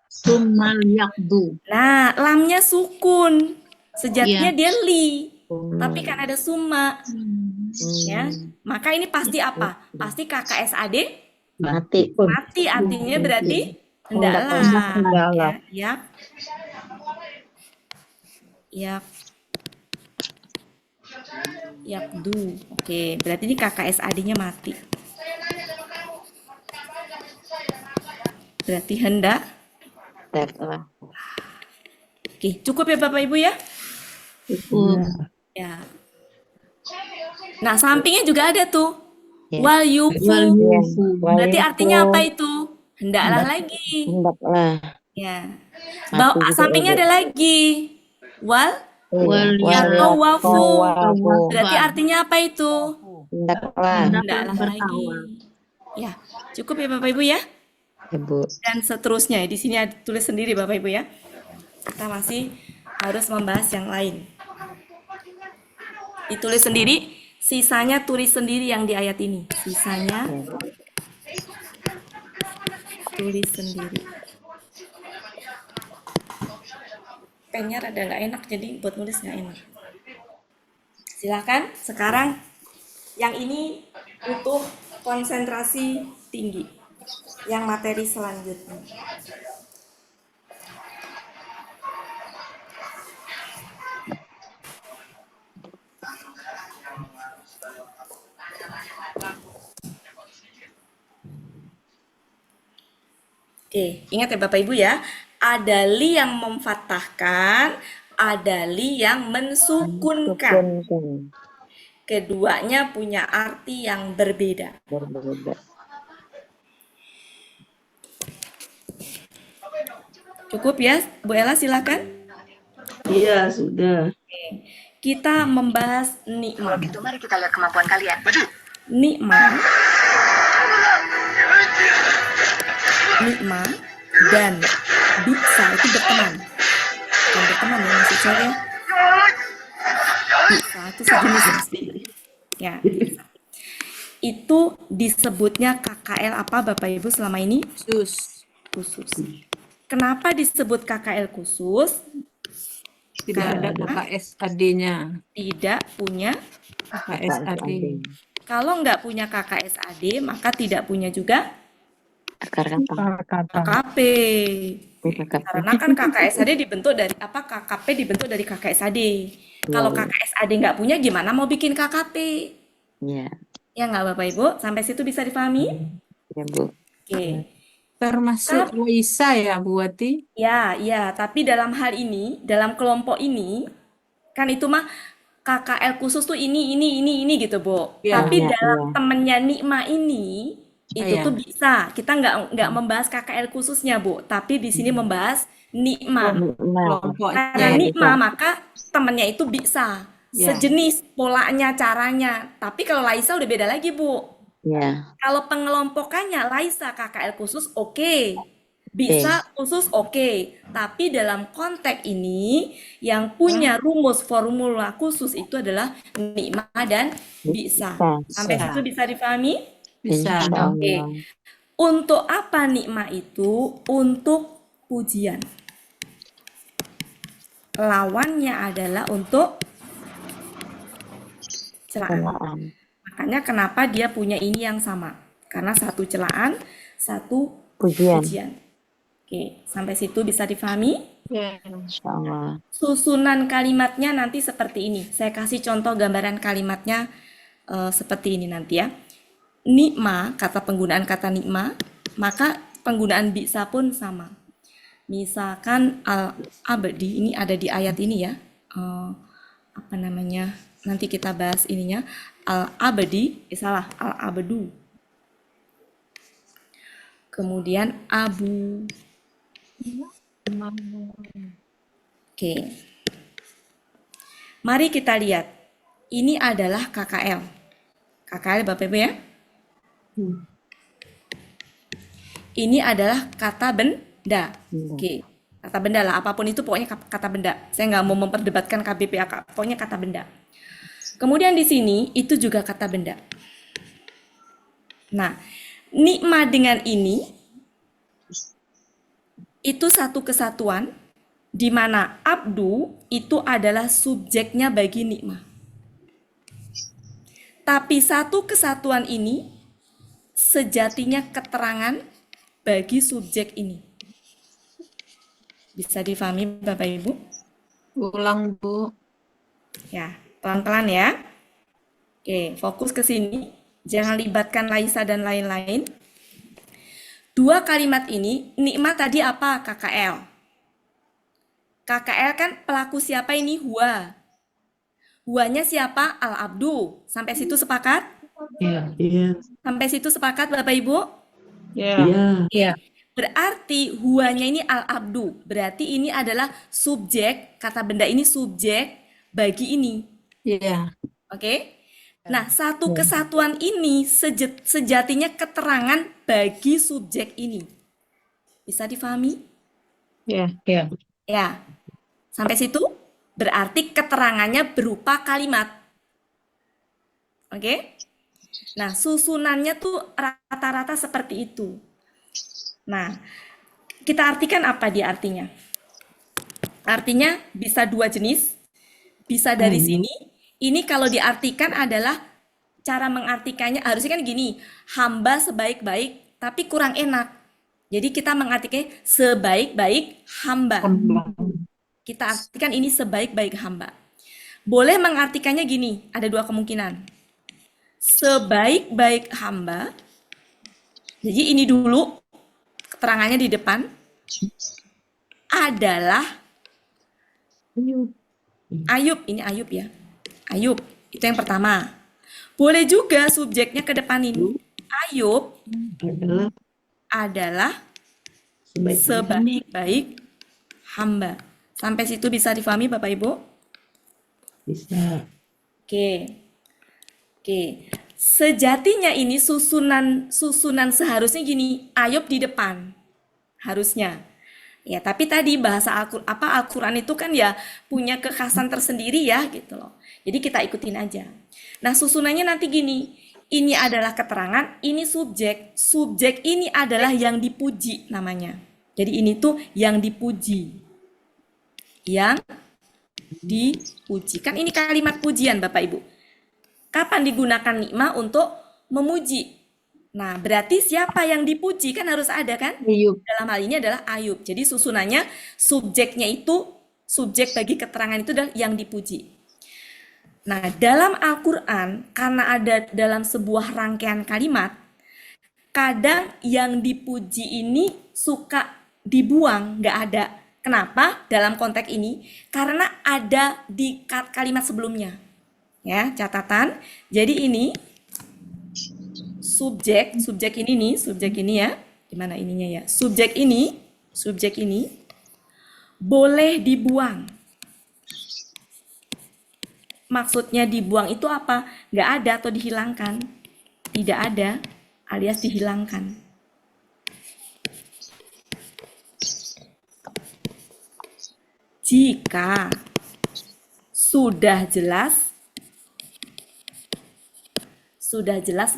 Summa yakdu. Nah, lamnya sukun. Sejatinya dia li. Tapi kan ada summa. Ya. Maka ini pasti apa? Pasti KKSAD Mati. mati, artinya berarti hendaklah. Ya. Yakdu. Oke, berarti ini KKSAD-nya mati. Berarti hendak. Oke, cukup ya Bapak Ibu ya? Cukup. Ya. Nah, sampingnya juga ada tuh. Ya. Wal yufu. Berarti Wal artinya yufu. apa itu? Hendaklah lagi. Hendaklah. Ya. Mati juga Sampingnya ada. ada lagi. Wal Wal wafu. wafu. Berarti artinya apa itu? Hendaklah. Hendaklah lagi. Ya, cukup ya Bapak Ibu ya? Ibu. Dan seterusnya. Di sini ada tulis sendiri Bapak Ibu ya. Kita masih harus membahas yang lain. Ditulis sendiri, sisanya tulis sendiri yang di ayat ini. Sisanya tulis sendiri. Pennya rada nggak enak, jadi buat nulis nggak enak. Silakan, sekarang yang ini butuh konsentrasi tinggi. Yang materi selanjutnya. Oke, ingat ya Bapak Ibu ya, ada li yang memfathahkan, ada li yang mensukunkan. Keduanya punya arti yang berbeda. Cukup ya, Bu Ella silakan. Iya, sudah. Kita membahas nikmat. Gitu, mari kita lihat kemampuan kalian. Nikmat dan bisa itu berteman. Bukan berteman ya maksud saya. Bisa itu sejenis pasti. Ya. itu disebutnya KKL apa Bapak Ibu selama ini? Khusus. Khusus. Kenapa disebut KKL khusus? Tidak ada KKSAD-nya. Tidak punya. KKSAD. Kalau nggak punya KKSAD, maka tidak punya juga KKP. Karena kan KKSAD dibentuk dari apa? KKP dibentuk dari KKSAD. Kalau KKSAD nggak punya, gimana mau bikin KKP? Ya nggak Bapak Ibu? Sampai situ bisa dipahami? Ya, Bu. Oke. Termasuk Waisa ya, Bu Wati? Ya, ya. Tapi dalam hal ini, dalam kelompok ini, kan itu mah KKL khusus tuh ini gitu, Bu. Ya. Tapi Ya, dalam ya. temennya Nikma ini, itu Ya. tuh bisa. Kita nggak membahas KKL khususnya, Bu. Tapi di sini membahas Nikma. Kelompoknya Karena ya. Nikma, maka temennya itu bisa. Ya. Sejenis polanya, caranya. Tapi kalau Laisa udah beda lagi, Bu. Ya. Kalau pengelompokannya Laisa KKL khusus oke. Bisa khusus oke. Tapi dalam konteks ini yang punya rumus formula khusus itu adalah Nikma dan bisa. Sampai situ bisa difahami? Bisa. Oke. Untuk apa Nikma itu? Untuk pujian. Lawannya adalah untuk celaan. Makanya kenapa dia punya ini yang sama? Karena satu celaan, satu pujian. Oke, sampai situ bisa difahami? Ya. Insyaallah. Susunan kalimatnya nanti seperti ini. Saya kasih contoh gambaran kalimatnya seperti ini nanti ya. Nikma, kata penggunaan kata nikma, maka penggunaan bisa pun sama. Misalkan al-abdi, ini ada di ayat ini ya. Apa namanya? Nanti kita bahas ininya. Al-abdi, salah, al-abdu. Kemudian abu. Oke. Mari kita lihat. Ini adalah KKL. KKL Bapak Ibu ya. Ini adalah kata benda. Oke. Kata benda lah, apapun itu pokoknya kata benda. Saya nggak mau memperdebatkan KBPAK, pokoknya kata benda. Kemudian di sini itu juga kata benda. Nah, nikma dengan ini itu satu kesatuan di mana abdu itu adalah subjeknya bagi nikma. Tapi satu kesatuan ini sejatinya keterangan bagi subjek ini. Bisa difahami Bapak Ibu? Ulang, Bu. Ya, pelan-pelan ya. Oke, fokus ke sini. Jangan libatkan Laisa dan lain-lain. Dua kalimat ini, nikmat tadi apa? KKL. KKL kan pelaku siapa ini? Huwa. Huwanya siapa? Al-abdu. Sampai situ sepakat? Iya. Sampai situ sepakat Bapak Ibu? Iya. Berarti huwanya ini al-abdu. Berarti ini adalah subjek, kata benda ini subjek bagi ini. Iya. Oke? Nah, satu kesatuan ini sejatinya keterangan bagi subjek ini. Bisa difahami? Iya. Ya. Sampai situ? Berarti keterangannya berupa kalimat. Oke? Nah, susunannya tuh rata-rata seperti itu. Nah, kita artikan apa dia artinya? Artinya bisa dua jenis, bisa dari sini. Ini kalau diartikan adalah cara mengartikannya harusnya kan gini, hamba sebaik-baik tapi kurang enak. Jadi kita mengartikannya sebaik-baik hamba. Kita artikan ini sebaik-baik hamba. Boleh mengartikannya gini, ada dua kemungkinan. Sebaik-baik hamba. Jadi ini dulu keterangannya di depan adalah Ayub, ini Ayub ya. Ayub, itu yang pertama. Boleh juga subjeknya ke depan ini. Ayub adalah sebaik-baik hamba. Sampai situ bisa difahami Bapak Ibu? Bisa. Oke. Sejatinya ini susunan seharusnya gini, Ayub di depan. Harusnya. Ya, tapi tadi bahasa Al-Qur'an itu kan ya punya kekhasan tersendiri ya gitu loh. Jadi kita ikutin aja. Nah, susunannya nanti gini. Ini adalah keterangan, ini subjek. Subjek ini adalah yang dipuji namanya. Jadi ini tuh yang dipuji. Yang dipuji. Kan ini kalimat pujian Bapak Ibu. Kapan digunakan nikmah untuk memuji? Nah, berarti siapa yang dipuji? Kan harus ada kan? Ayub. Dalam hal ini adalah Ayub. Jadi susunannya subjeknya itu, subjek bagi keterangan itu adalah yang dipuji. Nah, dalam Al-Quran, karena ada dalam sebuah rangkaian kalimat, kadang yang dipuji ini suka dibuang, nggak ada. Kenapa? Dalam konteks ini, karena ada di kalimat sebelumnya. Ya, catatan. Jadi ini subjek ini nih, subjek ini ya. Gimana ininya ya? Subjek ini boleh dibuang. Maksudnya dibuang itu apa? Nggak ada atau dihilangkan? Tidak ada, alias dihilangkan. Jika sudah jelas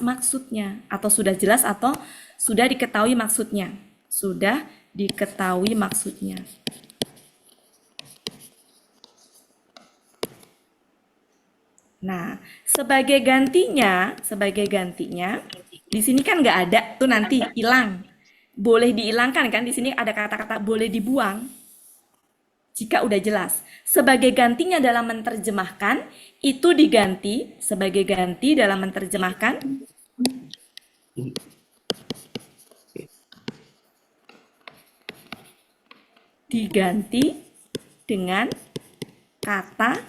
maksudnya, atau sudah jelas atau sudah diketahui maksudnya. Sudah diketahui maksudnya. Nah, sebagai gantinya, di sini kan nggak ada tuh nanti hilang, boleh dihilangkan kan? Di sini ada kata-kata boleh dibuang. Jika udah jelas, sebagai gantinya dalam menerjemahkan itu diganti sebagai ganti dalam menerjemahkan. Diganti dengan kata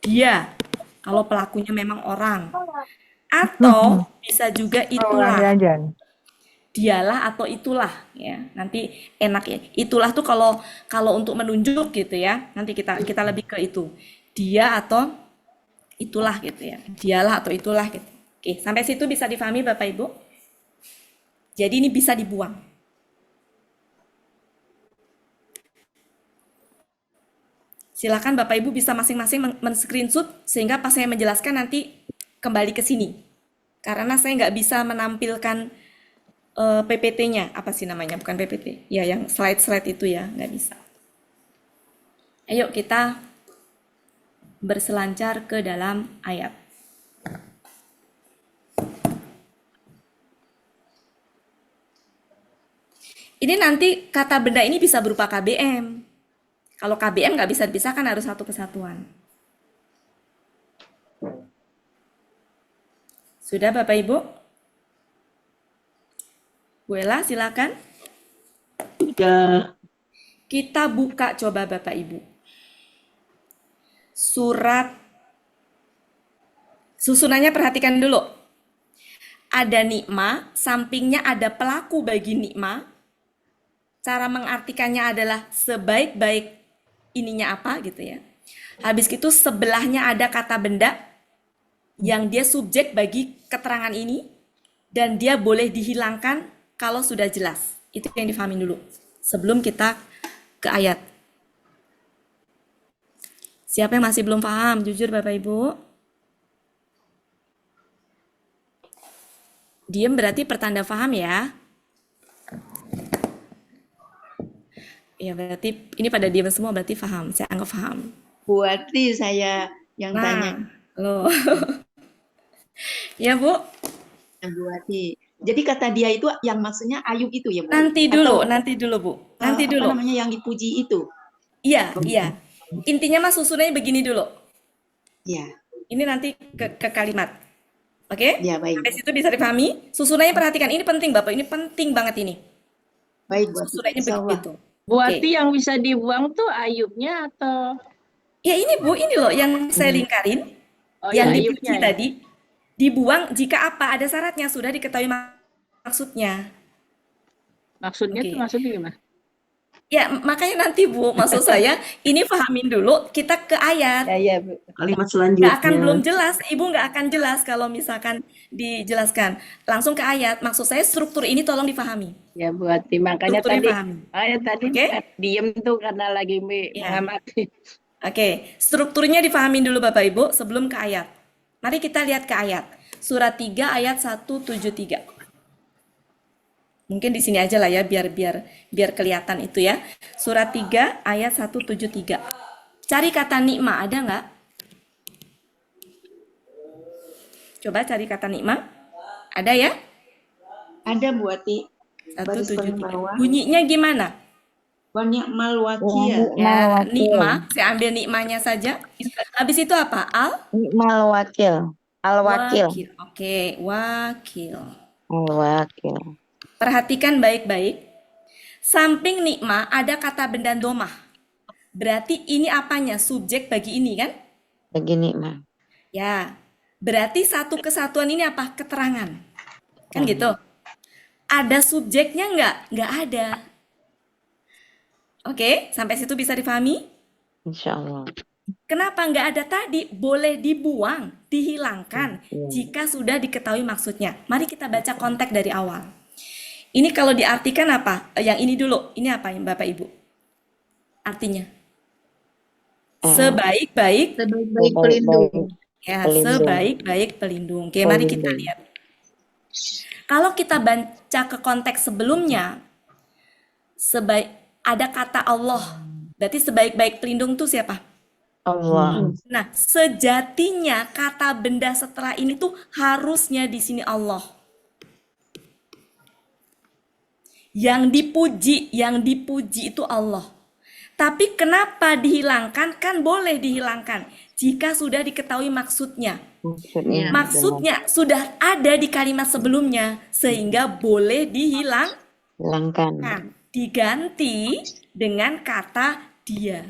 dia, kalau pelakunya memang orang. Atau bisa juga itulah. Dialah atau itulah ya. Nanti enak ya. Itulah tuh kalau untuk menunjuk gitu ya. Nanti kita lebih ke itu. Dia atau itulah gitu ya. Dialah atau itulah gitu. Oke, sampai situ bisa difahami Bapak Ibu? Jadi ini bisa dibuang. Silakan Bapak Ibu bisa masing-masing men-screenshot sehingga pas saya menjelaskan nanti kembali ke sini. Karena saya nggak bisa menampilkan PPT-nya, apa sih namanya? Bukan PPT, ya yang slide-slide itu ya, nggak bisa. Ayo kita berselancar ke dalam ayat. Ini nanti kata benda ini bisa berupa KBM. Kalau KBM nggak bisa dipisahkan, harus satu kesatuan. Sudah Bapak Ibu? Bu Ella, silakan. Sudah. Kita buka coba Bapak Ibu. Surat, susunannya perhatikan dulu. Ada nikmah, sampingnya ada pelaku bagi nikmah. Cara mengartikannya adalah sebaik-baik ininya apa gitu ya. Habis itu sebelahnya ada kata benda yang dia subjek bagi keterangan ini dan dia boleh dihilangkan kalau sudah jelas. Itu yang difahami dulu sebelum kita ke ayat. Siapa yang masih belum paham? Jujur Bapak Ibu. Diam berarti pertanda paham ya. Ya berarti ini pada diam semua berarti paham. Saya anggap paham. Berarti saya yang tanya. Loh. Ya Bu. Berarti. Jadi kata dia itu yang maksudnya Ayub itu ya Bu? Nanti dulu Bu. Nanti dulu. Apa namanya yang dipuji itu? Iya, iya. Intinya mas susunannya begini dulu. Iya. Ini nanti ke kalimat. Oke? Ya, baik. Sampai situ bisa dipahami. Susunannya perhatikan. Ini penting Bapak. Ini penting banget ini. Baik, Bu. Susunannya begitu. Berarti yang bisa dibuang tuh Ayubnya atau? Ya ini Bu, ini loh yang saya lingkarin. Oh, yang ya, dipuji Ayubnya, tadi. Dibuang jika apa? Ada syaratnya. Sudah diketahui maksudnya. Maksudnya Oke. tuh maksudnya gimana? Ya, makanya nanti Bu, maksud saya ini pahamin dulu, kita ke ayat. Ya, Bu. Kalimat Nggak akan selanjutnya. belum jelas, Ibu nggak akan jelas kalau misalkan dijelaskan. Langsung ke ayat, maksud saya struktur ini tolong dipahami. Ya, berarti makanya Strukturnya tadi pahami. tadi Oke? diem tuh karena lagi Ya. mengamati. Oke, strukturnya dipahamin dulu Bapak Ibu sebelum ke ayat. Mari kita lihat ke ayat. Surat 3 ayat 173. Mungkin di sini aja lah ya biar kelihatan itu ya. Surat 3 ayat 173. Cari kata nikma, ada nggak? Coba cari kata nikma. Ada ya? Ada Bu Ati. Baris paling 173. bawah. Bunyinya gimana? Wa ni'mal wakil. Ya, nikma. Saya ambil nikmanya saja. Habis itu apa? Nikmal wakil. Al-wakil. Wakil. Oke, wakil. Al-wakil. Perhatikan baik-baik. Samping nikma ada kata benda domah. Berarti ini apanya? Subjek bagi ini kan? Bagi nikmat. Ya. Berarti satu kesatuan ini apa? Keterangan. Kan gitu. Ada subjeknya nggak? Nggak ada. Oke, sampai situ bisa dipahami? Insya Allah. Kenapa nggak ada tadi? Boleh dibuang, dihilangkan Iya. jika sudah diketahui maksudnya. Mari kita baca konteks dari awal. Ini kalau diartikan apa? Yang ini dulu. Ini apa Bapak Ibu? Artinya? Sebaik-baik Sebaik-baik pelindung. ya, Pelindung. sebaik-baik pelindung. Oke, mari kita Pelindung. lihat. Kalau kita baca ke konteks sebelumnya, ada kata Allah. Berarti sebaik-baik pelindung itu siapa? Allah. Nah, sejatinya kata benda setelah ini tuh harusnya di sini Allah. Yang dipuji itu Allah. Tapi kenapa dihilangkan? Kan boleh dihilangkan jika sudah diketahui maksudnya. Maksudnya. Maksudnya sudah ada di kalimat sebelumnya sehingga boleh Hilangkan. diganti dengan kata dia.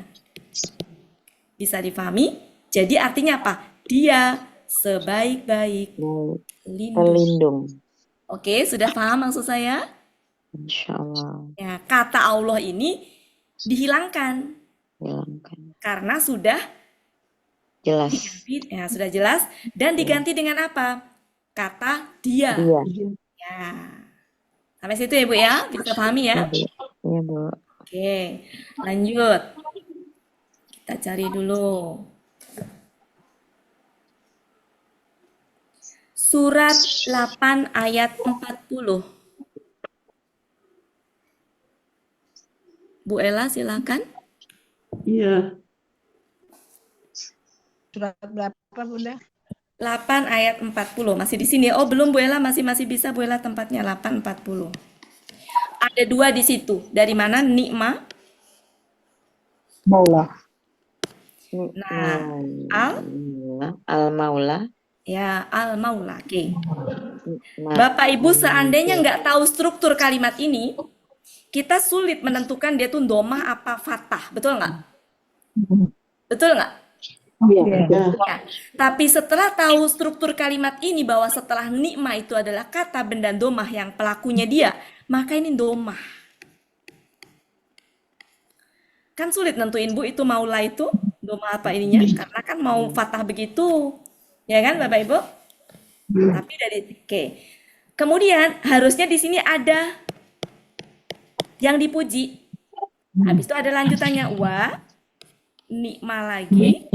Bisa difahami? Jadi artinya apa? Dia sebaik-baik pelindung. Pelindung. Oke, sudah paham maksud saya? Insya Allah. Ya, kata Allah ini dihilangkan Hilangkan. karena sudah Jelas. diganti, ya sudah jelas dan diganti dengan apa? Kata dia. Dia. Ya. Sampai situ ya Bu ya, bisa pahami ya? Iya Bu. Oke, lanjut. Kita cari dulu. Surat 8 ayat 40. Bu Ella silakan. Iya. Surat berapa Bunda? 8 ayat 40. Masih di sini. Oh, belum Bu Ella, masih bisa Bu Ella tempatnya 8:40. Ada dua di situ. Dari mana? Nikma. Maula. Nah, Al-Maula. ya Al-Maula. Oke. Nah, Bapak Ibu seandainya nggak tahu struktur kalimat ini, kita sulit menentukan dia tuh domah apa fathah. Betul nggak? Betul nggak? Ya. Tapi setelah tahu struktur kalimat ini bahwa setelah nikma itu adalah kata benda domah yang pelakunya dia, maka ini domah. Kan sulit nentuin Bu itu maula itu domah apa ininya, karena kan mau fathah begitu, ya kan Bapak Ibu? Tapi oke. Kemudian harusnya di sini ada yang dipuji. Habis itu ada lanjutannya wa nikma lagi.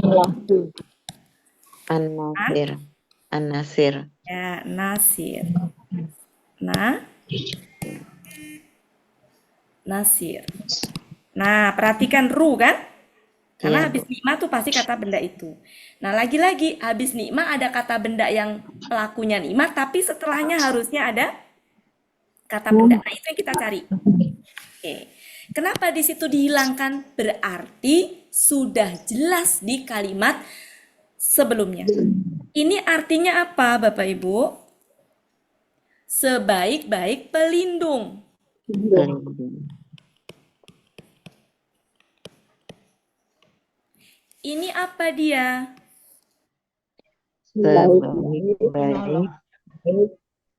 An-Nasir. An-Nasir. Ya, nasir. Nasir. Nah, perhatikan ru kan? Karena Iya, habis nikma tuh pasti kata benda itu. Nah, lagi-lagi habis nikma ada kata benda yang pelakunya nikma, tapi setelahnya harusnya ada kata benda. Nah, itu yang kita cari. Oke. Kenapa di situ dihilangkan? Berarti sudah jelas di kalimat sebelumnya. Ini artinya apa, Bapak Ibu? Sebaik-baik pelindung. Ini apa dia?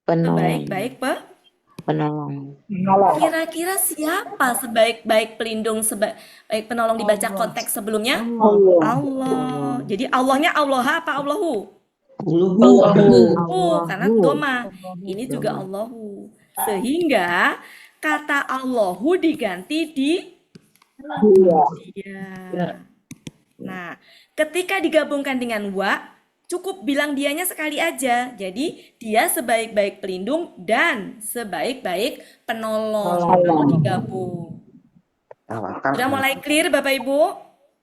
Sebaik-baik penolong. Kira-kira siapa sebaik-baik pelindung, sebaik penolong dibaca konteks sebelumnya? Allah. Jadi Allahnya Allah apa Allahu? Allahu. Karena doma. Ini juga Allahu. Sehingga kata Allahu diganti di dia. Nah, ketika digabungkan dengan wa, Cukup bilang dianya sekali aja. Jadi dia sebaik-baik pelindung dan sebaik-baik penolong. Kalau digabung. Sudah mulai clear Bapak Ibu?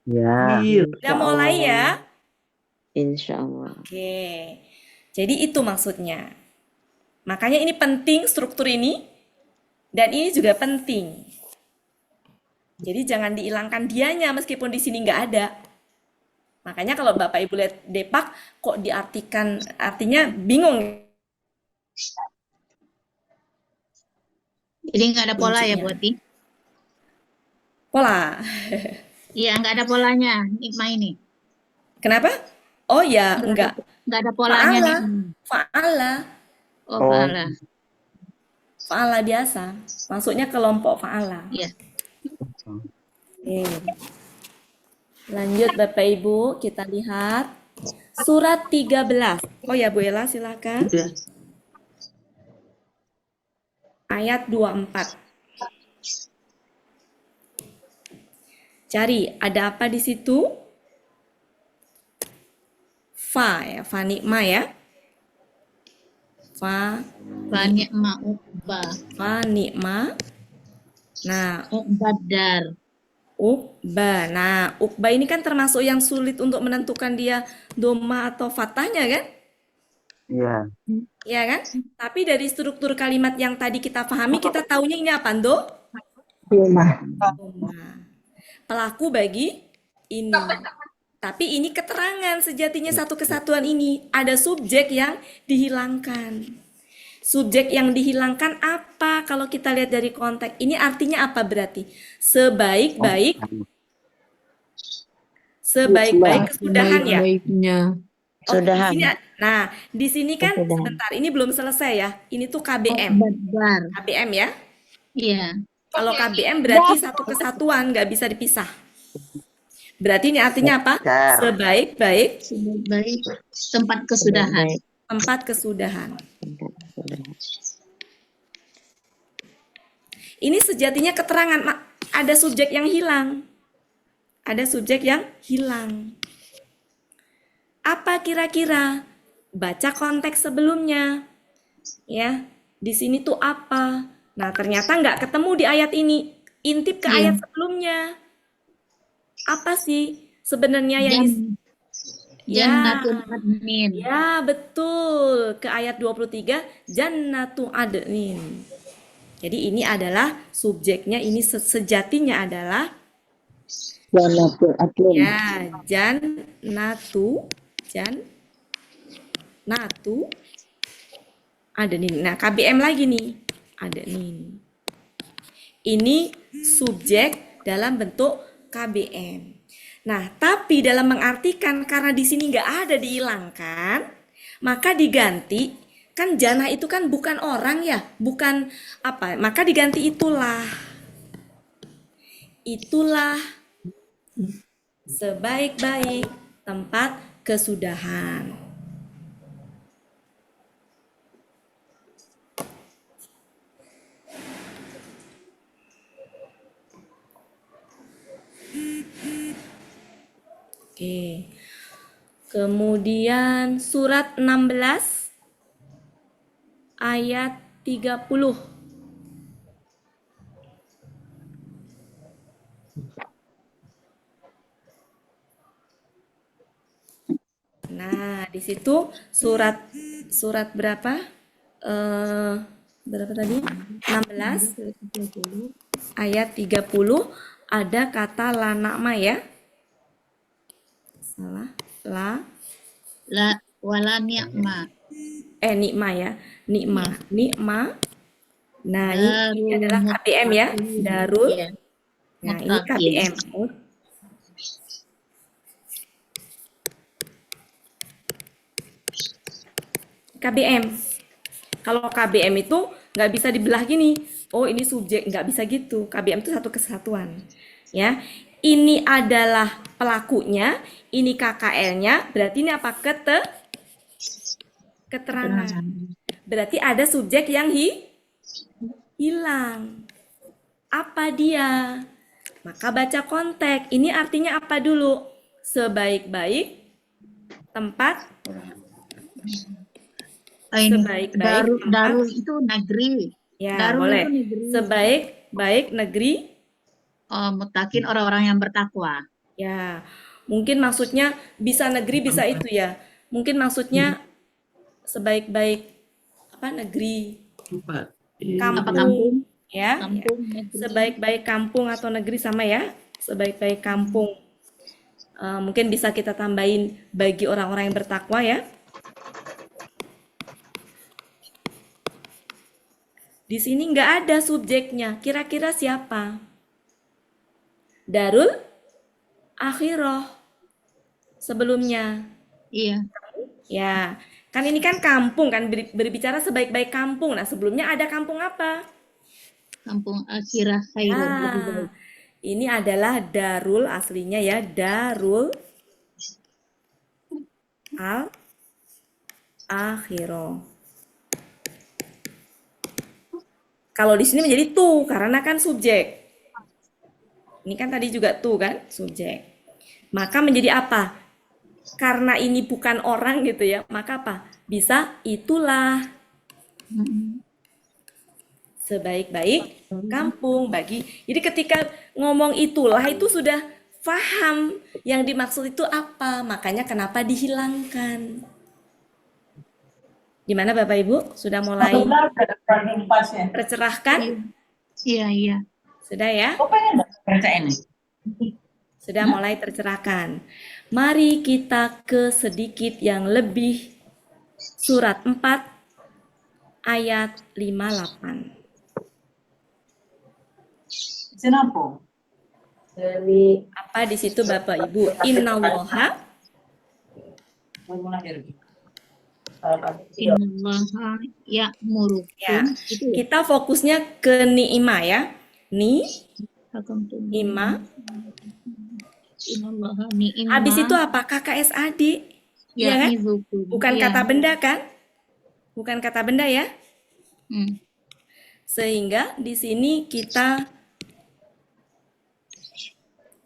Ya. Sudah mulai ya? Insya Allah. Oke. Jadi itu maksudnya. Makanya ini penting struktur ini. Dan ini juga penting. Jadi jangan dihilangkan dianya meskipun di sini nggak ada. Makanya kalau Bapak Ibu lihat Depak kok diartikan artinya bingung. Jadi nggak ada pola ya, Kuncinya. Bu Ati? Pola. Iya, nggak ada polanya, Nikma ini. Kenapa? Oh ya, enggak. Nggak ada polanya Fa'ala. nih. Fa'ala. Oh, fa'ala. Fa'ala biasa. Maksudnya kelompok fa'ala. Iya. Oke. Lanjut Bapak Ibu, kita lihat surat 13. Oh ya Bu Ella silakan. Udah. Ayat 24. Cari, ada apa di situ? Fa ya, fa nikma ya. Fa Ni'ma Uqba. fa nikma. Nah, Uqbadar. Uqba. Nah, Uqba ini kan termasuk yang sulit untuk menentukan dia doma atau fathahnya kan? Iya. Iya kan? Tapi dari struktur kalimat yang tadi kita pahami, kita taunya ini apa, Ndo? Doma. Doma. Pelaku bagi ini. Tapi ini keterangan sejatinya satu kesatuan ini. Ada subjek yang dihilangkan. Subjek yang dihilangkan apa? Kalau kita lihat dari konteks, ini artinya apa berarti? Sebaik-baik kesudahan ya. Oh, Sudahan. di sini, nah, di sini kan sebentar, ini belum selesai ya. Ini tuh KBM. Uqbadar. KBM ya. Iya. Kalau KBM berarti satu kesatuan, nggak bisa dipisah. Berarti ini artinya apa? Sebaik-baik Sebaik tempat kesudahan. tempat kesudahan. Ini sejatinya keterangan, ada subjek yang hilang. Ada subjek yang hilang. Apa kira-kira? Baca konteks sebelumnya. Ya, di sini tuh apa? Nah, ternyata nggak ketemu di ayat ini. Intip ke ayat sebelumnya. Apa sih sebenarnya yang Jannatul Adnin. Ya, betul. Ke ayat 23, Jannatu Adnin. Jadi ini adalah subjeknya, ini sejatinya adalah Jannatul Adnin. ya, Jannatu Adnin. Nah, KBM lagi nih. Adnin. Ini subjek dalam bentuk KBM. Nah, tapi dalam mengartikan karena di sini nggak ada dihilangkan, maka diganti, kan jannah itu kan bukan orang ya, bukan apa, maka diganti itulah. Itulah sebaik-baik tempat kesudahan. Oke. Kemudian surat 16 ayat 30. Nah, di situ surat berapa? Berapa tadi? 16 ayat 30 ada kata la na'ma ya. Salah. Wala ni'ma. Nikma ya. Nikma. Nah, ini adalah KBM ya. Darul. Iya. Nah, ini KBM. KBM. Kalau KBM itu nggak bisa dibelah gini. Oh, ini subjek, nggak bisa gitu. KBM itu satu kesatuan. Ya, ini adalah pelakunya, ini KKL-nya, berarti ini apa? Keterangan. Berarti ada subjek yang hilang. Apa dia? Maka baca konteks. Ini artinya apa dulu? Sebaik-baik tempat Sebaik-baik sebaik-baik tempat. Darul itu negeri. Ya, Darul boleh. itu negeri. Sebaik-baik negeri. Muttaqin orang-orang yang bertakwa. Ya, mungkin maksudnya bisa negeri bisa itu ya. Mungkin maksudnya sebaik-baik apa negeri, Apa kampung, ya. Kampung, negeri. Sebaik-baik kampung atau negeri sama ya. Sebaik-baik kampung. Mungkin bisa kita tambahin bagi orang-orang yang bertakwa ya. Di sini nggak ada subjeknya. Kira-kira siapa? Darul Akhirah. Sebelumnya. Iya. Ya, kan ini kan kampung kan berbicara sebaik-baik kampung. Nah, sebelumnya ada kampung apa? Kampung akhirah khairun. Lebih Ah, baik. ini adalah Darul aslinya ya, Darul Al Akhirah. Kalau di sini menjadi tu karena kan subjek. Ini kan tadi juga tu kan subjek. Maka menjadi apa? Karena ini bukan orang gitu ya, maka apa? Bisa itulah sebaik-baik kampung bagi. Jadi ketika ngomong itulah itu sudah paham yang dimaksud itu apa, makanya kenapa dihilangkan. Gimana Bapak Ibu? Sudah mulai tercerahkan? Iya, iya. Sudah ya? Sudah mulai tercerahkan. Mari kita ke sedikit yang lebih. Surat 4 ayat 58. Apa di situ Bapak Ibu? Innallaha Innallaha ya'murukum. ya. Itu ya. Kita fokusnya ke ni'ma ya. Akuntum. Ni'ma. Innallaha ni'ma. Habis itu apa? KKS adik. Ya kan? Ya'izukum. Bukan Iya. kata benda kan? Bukan kata benda ya. Hmm. Sehingga di sini kita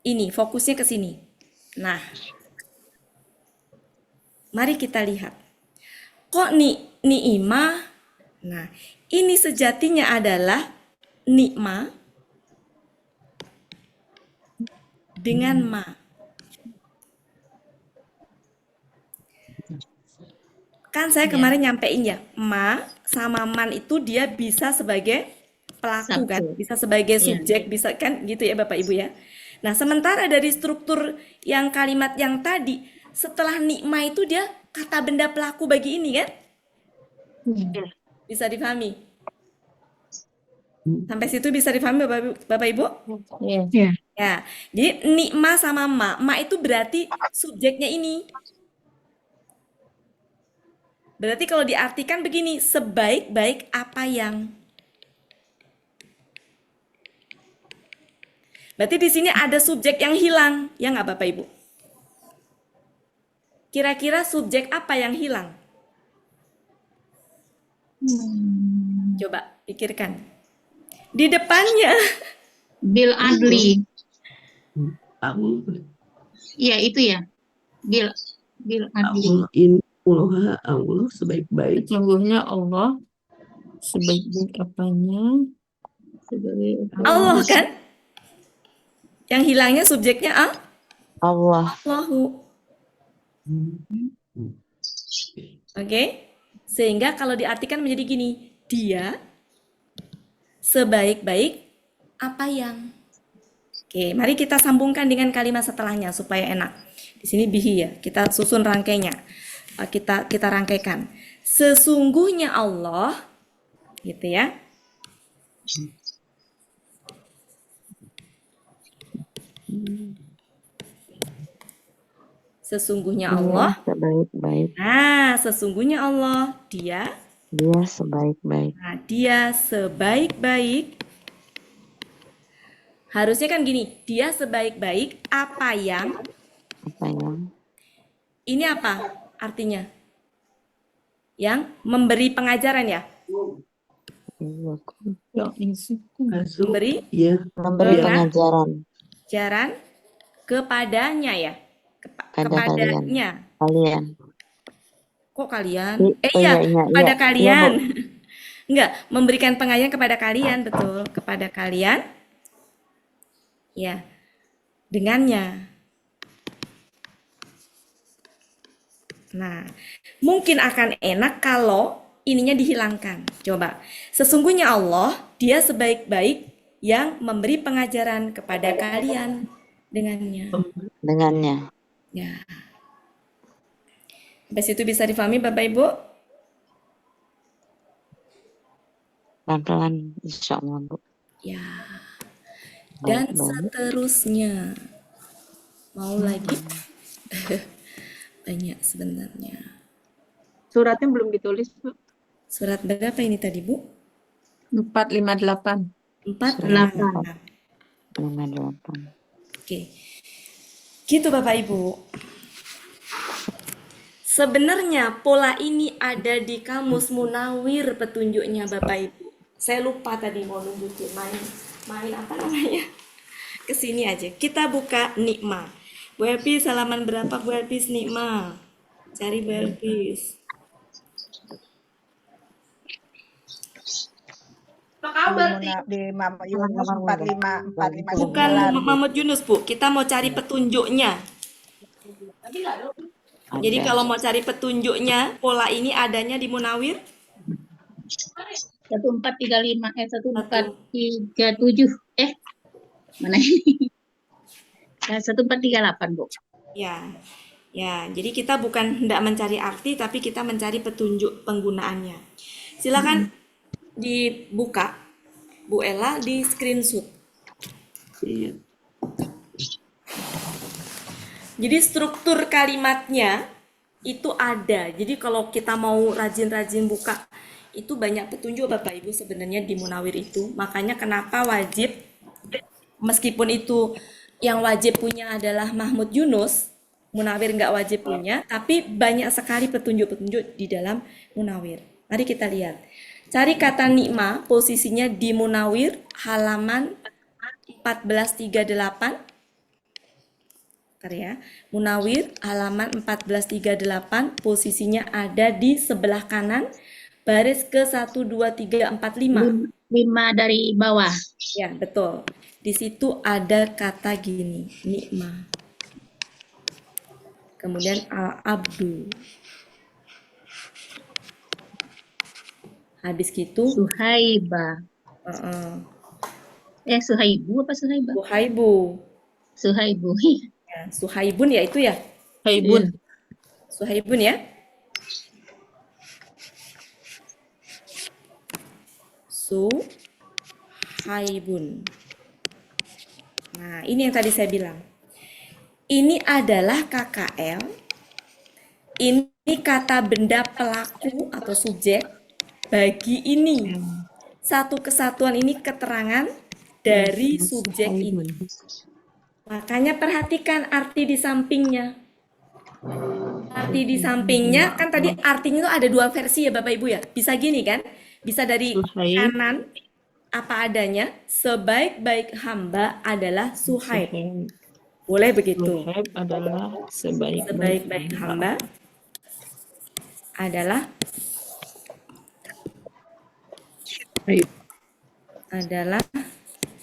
ini fokusnya ke sini. Nah, mari kita lihat. Kok ni'imah? Nah, ini sejatinya adalah nikmah dengan ma. Kan saya kemarin nyampein ya, ma sama man itu dia bisa sebagai pelaku Subjek. kan, bisa sebagai Iya. subjek, bisa kan gitu ya Bapak Ibu ya. Nah, sementara dari struktur yang kalimat yang tadi, setelah nikma itu dia kata benda pelaku bagi ini kan? Bisa dipahami? Sampai situ bisa dipahami Bapak Ibu? Iya. Ya, jadi nikma sama ma itu berarti subjeknya ini. Berarti kalau diartikan begini, sebaik-baik apa yang. Berarti di sini ada subjek yang hilang, ya nggak Bapak Ibu? Kira-kira subjek apa yang hilang? Coba pikirkan. Di depannya. Bil adli. Aku Iya, itu ya. Bil adli. Allah ini Allah sebaik-baik. Sesungguhnya Allah sebaik-baik apanya? Sebagai Allah kan? Yang hilangnya subjeknya Allah. Allahu. Oke? Sehingga kalau diartikan menjadi gini, dia sebaik-baik apa yang. Oke, mari kita sambungkan dengan kalimat setelahnya supaya enak. Di sini bihi ya, kita susun rangkainya. Kita rangkaikan. Sesungguhnya Allah, gitu ya. Sesungguhnya Allah. Sebaik-baik. Nah, sesungguhnya Allah, dia. Dia sebaik-baik. Nah, dia sebaik-baik. Harusnya kan gini, dia sebaik-baik apa yang. Apa yang? Ini apa artinya? Yang memberi pengajaran ya? Memberi Ya. Memberi pengajaran pengajaran kepadanya ya? pada Kepadanya. kalian. Kok kalian? Oh Iya, iya, iya, iya, kepada iya, Bu. kalian. Enggak, memberikan pengayaan kepada kalian, betul. Kepada kalian, ya, dengannya. Nah, mungkin akan enak kalau ininya dihilangkan. Coba, sesungguhnya Allah, Dia sebaik-baik yang memberi pengajaran kepada kalian dengannya. Dengannya. Ya, sampai situ bisa difahami Bapak Ibu? Pelan-pelan, insya Allah, Bu. Ya, Baik, dan baik. seterusnya. Mau lagi? Banyak sebenarnya. Suratnya belum ditulis, Bu. Surat berapa ini tadi, Bu? 458. 458. 58. Oke. Gitu Bapak Ibu. Sebenarnya pola ini ada di Kamus Munawir petunjuknya Bapak Ibu. Saya lupa tadi mau nunjukin main apa namanya? Kesini aja. Kita buka Nikma. Bu Elpis halaman berapa Bu Elpis Nikma? Cari Bu Elpis. Di Mama Yunus 45 Bukan Muhammad Yunus Bu, kita mau cari petunjuknya. Jadi kalau mau cari petunjuknya, pola ini adanya di Munawir 1435 1437 mana ini? 1438, Bu. ya. Ya, jadi kita bukan hendak mencari arti tapi kita mencari petunjuk penggunaannya. Silakan dibuka Bu Ella di screenshot. Jadi struktur kalimatnya itu ada. Jadi kalau kita mau rajin-rajin buka itu banyak petunjuk Bapak Ibu sebenarnya di Munawir itu. Makanya kenapa wajib, meskipun itu yang wajib punya adalah Mahmud Yunus, Munawir nggak wajib punya, tapi banyak sekali petunjuk-petunjuk di dalam Munawir. Mari kita lihat. Cari kata nikma, posisinya di Munawir halaman 1438. Bentar ya. Munawir halaman 1438, posisinya ada di sebelah kanan, baris ke 1, 2, 3, 4, 5. 5 dari bawah. Ya, betul. Di situ ada kata gini, nikma. Kemudian al-abdu. Habis gitu Suhaiba. Suhaibu apa Suhaiba? Suhaibu. Suhaibu. Ya, Suhaibun ya itu ya? Haibun. Suhaibun ya? Suhaibun. Nah, ini yang tadi saya bilang. Ini adalah KKL. Ini kata benda pelaku atau subjek bagi ini. Satu kesatuan ini keterangan dari subjek ini. Makanya perhatikan arti di sampingnya. Arti di sampingnya kan tadi artinya itu ada dua versi ya Bapak Ibu ya. Bisa gini kan? Bisa dari kanan apa adanya. Sebaik-baik hamba adalah Suhaib. Boleh begitu. Suhaib adalah Sebaik-baik hamba adalah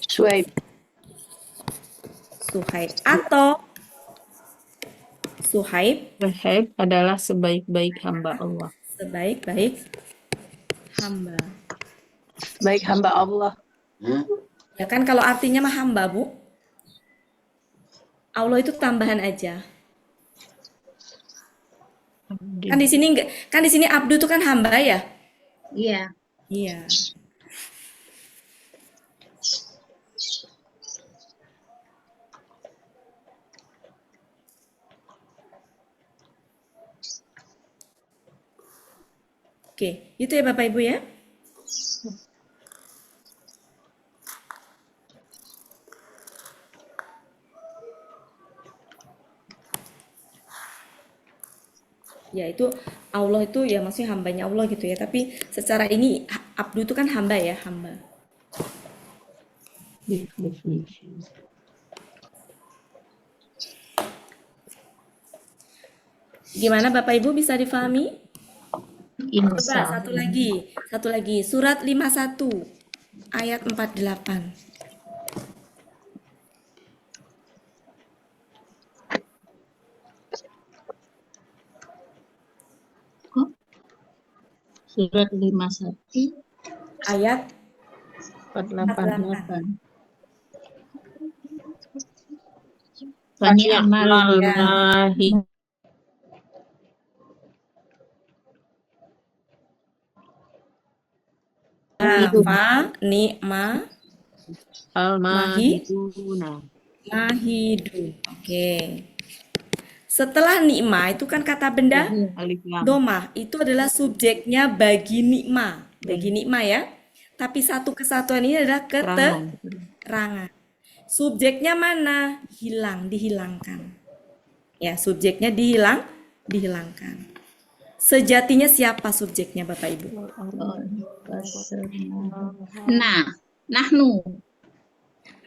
Suhaib. Suhaib atau Suhaib adalah sebaik-baik hamba Allah. sebaik-baik hamba. Baik hamba Allah. Ya kan kalau artinya mah hamba, Bu. Allah itu tambahan aja. Kan di sini enggak, kan di sini abdu itu kan hamba ya? Iya. Iya. Oke, itu ya Bapak Ibu ya. Ya itu Allah itu ya maksudnya hambanya Allah gitu ya. Tapi secara ini abdu itu kan hamba ya, hamba. Gimana Bapak Ibu bisa difahami? Coba satu lagi. Surat 51 ayat 48. Surat 51 Ayat 488. Fani amal Allahi Fa ni'ma al-mahiduna. mahidun. Oke. Setelah nikma itu kan kata benda Alif lam. domah. Itu adalah subjeknya bagi nikma. Bagi nikma ya. Tapi satu kesatuan ini adalah keterangan. Subjeknya mana? Hilang, dihilangkan. Ya, subjeknya dihilangkan. Sejatinya siapa subjeknya Bapak Ibu? Nah, nahnu.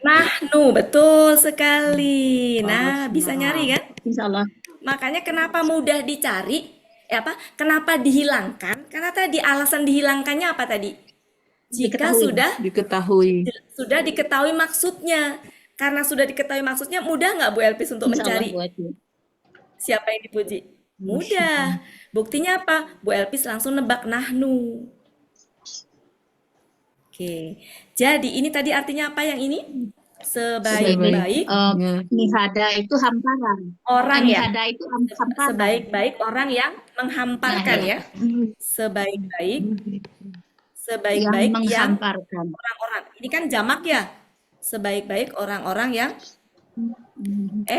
Nahnu, betul sekali. Nah, bisa nyari kan? Insya Allah. Makanya kenapa mudah dicari? Kenapa dihilangkan? Karena tadi alasan dihilangkannya apa tadi? Jika Diketahui. sudah diketahui maksudnya. Karena sudah diketahui maksudnya, mudah nggak Bu Elpis untuk Insya Allah mencari buat you. siapa yang dipuji? Mudah. Buktinya apa? Bu Elpis langsung nebak nahnu. Oke. Jadi ini tadi artinya apa yang ini? Sebaik-baik Nihada itu hamparan. orang ya. Nihada itu hamparan. Sebaik-baik orang yang menghamparkan Nah, ya. Sebaik-baik yang yang menghamparkan. orang-orang. Ini kan jamak ya. Sebaik-baik orang-orang yang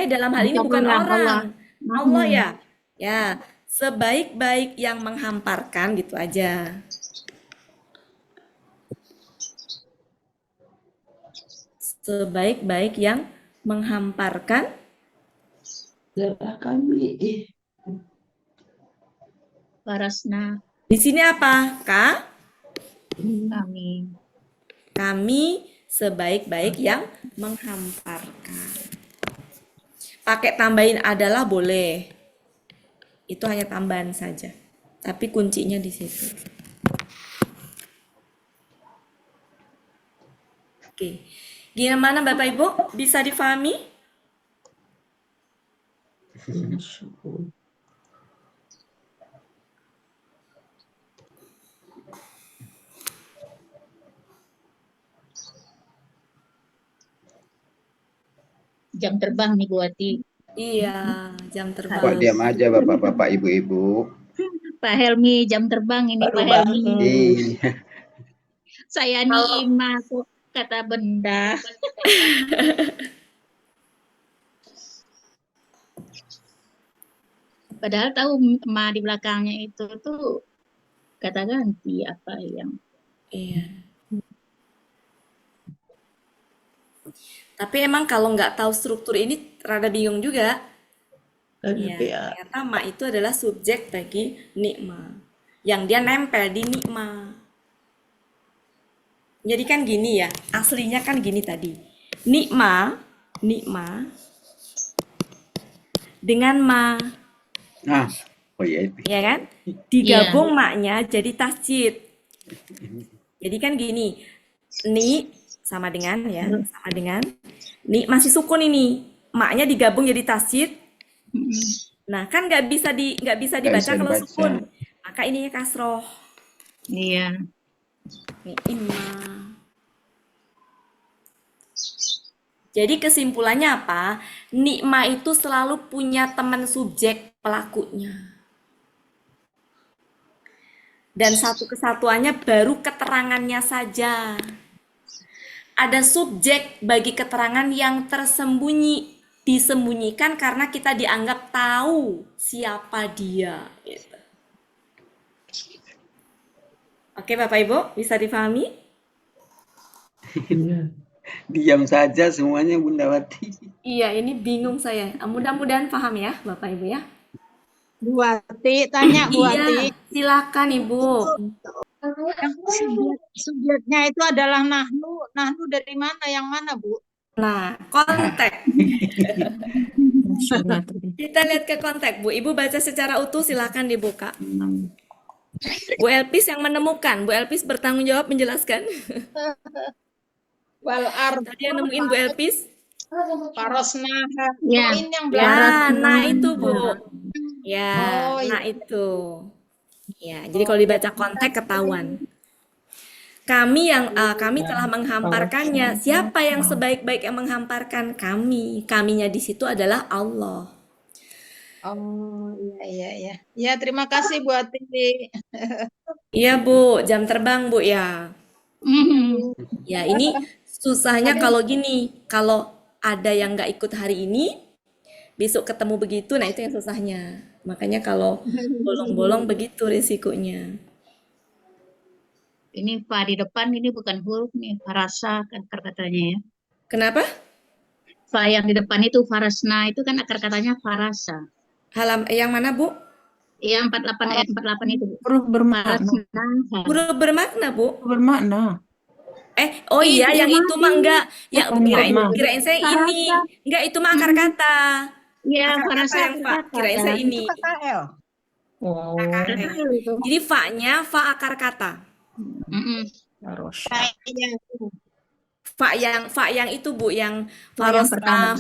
dalam hal ini bukan orang. Allah ya. Ya, sebaik-baik yang menghamparkan gitu aja. Sebaik-baik yang menghamparkan Parasna di sini apa? kami. Kami sebaik-baik yang menghamparkan. Pakai tambahin adalah boleh. Itu hanya tambahan saja. Tapi kuncinya di situ. Oke. Gimana Bapak Ibu? Bisa difahami? Jam terbang nih Bu Ati. Iya, jam terbang. Kok diam aja Bapak-bapak, Ibu-ibu. Pak Helmi, jam terbang ini Pak Helmi. Iya. Saya Ni'imah kok kata benda. Padahal tahu ma di belakangnya itu tuh kata ganti apa yang. Iya. Tapi emang kalau nggak tahu struktur ini rada bingung juga. Iya, ternyata ma itu adalah subjek bagi nikma. Yang dia nempel di nikma. Jadi kan gini ya, aslinya kan gini tadi. Nikma dengan ma. Nah, oh iya itu. Ya kan? Digabung maknya jadi tasjid. Jadi kan gini, ni sama dengan ni masih sukun ini. Maknya digabung jadi tasjid. Nah, kan nggak bisa dibaca kalau sukun. Maka ininya kasroh. Iya. Ni'imah. Jadi kesimpulannya apa? Nikmah itu selalu punya teman subjek pelakunya. Dan satu kesatuannya baru keterangannya saja. Ada subjek bagi keterangan yang tersembunyi, disembunyikan karena kita dianggap tahu siapa dia. Gitu. Oke Bapak Ibu, bisa dipahami? Diam saja semuanya Bunda Wati. Iya, ini bingung saya. Mudah-mudahan paham ya Bapak Ibu ya. Bu Wati, tanya Bu Wati. Iya, silakan Ibu. Subjeknya itu adalah nahnu. Nahnu dari mana? Yang mana, Bu? Nah, konteks. Kita lihat ke konteks, Bu. Ibu baca secara utuh, silakan dibuka. Bu Elpis yang menemukan. Bu Elpis bertanggung jawab menjelaskan. Wal Tadi yang nemuin Bu Elpis. Farosna. Ya. Ini yang Ya, belakang. nah itu Bu. Ya, Oh, nah itu. Ya, jadi kalau dibaca konteks ketahuan. Kami telah menghamparkannya. Siapa yang sebaik-baik yang menghamparkan? Kami. Kaminya di situ adalah Allah. Oh, iya. Ya, terima kasih Bu Ati. Iya Bu, jam terbang Bu ya. Mhm. Ya ini susahnya kalau gini, kalau ada yang nggak ikut hari ini, besok ketemu begitu, nah itu yang susahnya. Makanya kalau bolong-bolong begitu risikonya. Ini fa di depan ini bukan huruf nih, farasa kan akar katanya ya. Kenapa? Fa yang di depan itu farasna itu kan akar katanya farasa. Yang mana Bu? Yang 48 ayat 48 itu. Bu. Huruf bermakna. Farasna. Huruf bermakna Bu. Bermakna. Oh iya, yang itu mah enggak. Ya Bukan makna. kirain saya ini. Enggak, itu mah akar kata. Ya, Akar kata farasa yang fa. Kirain saya ini. Oh, Jadi fa-nya fa akar kata. harus. Fa yang itu Bu, yang Fa yang pertama.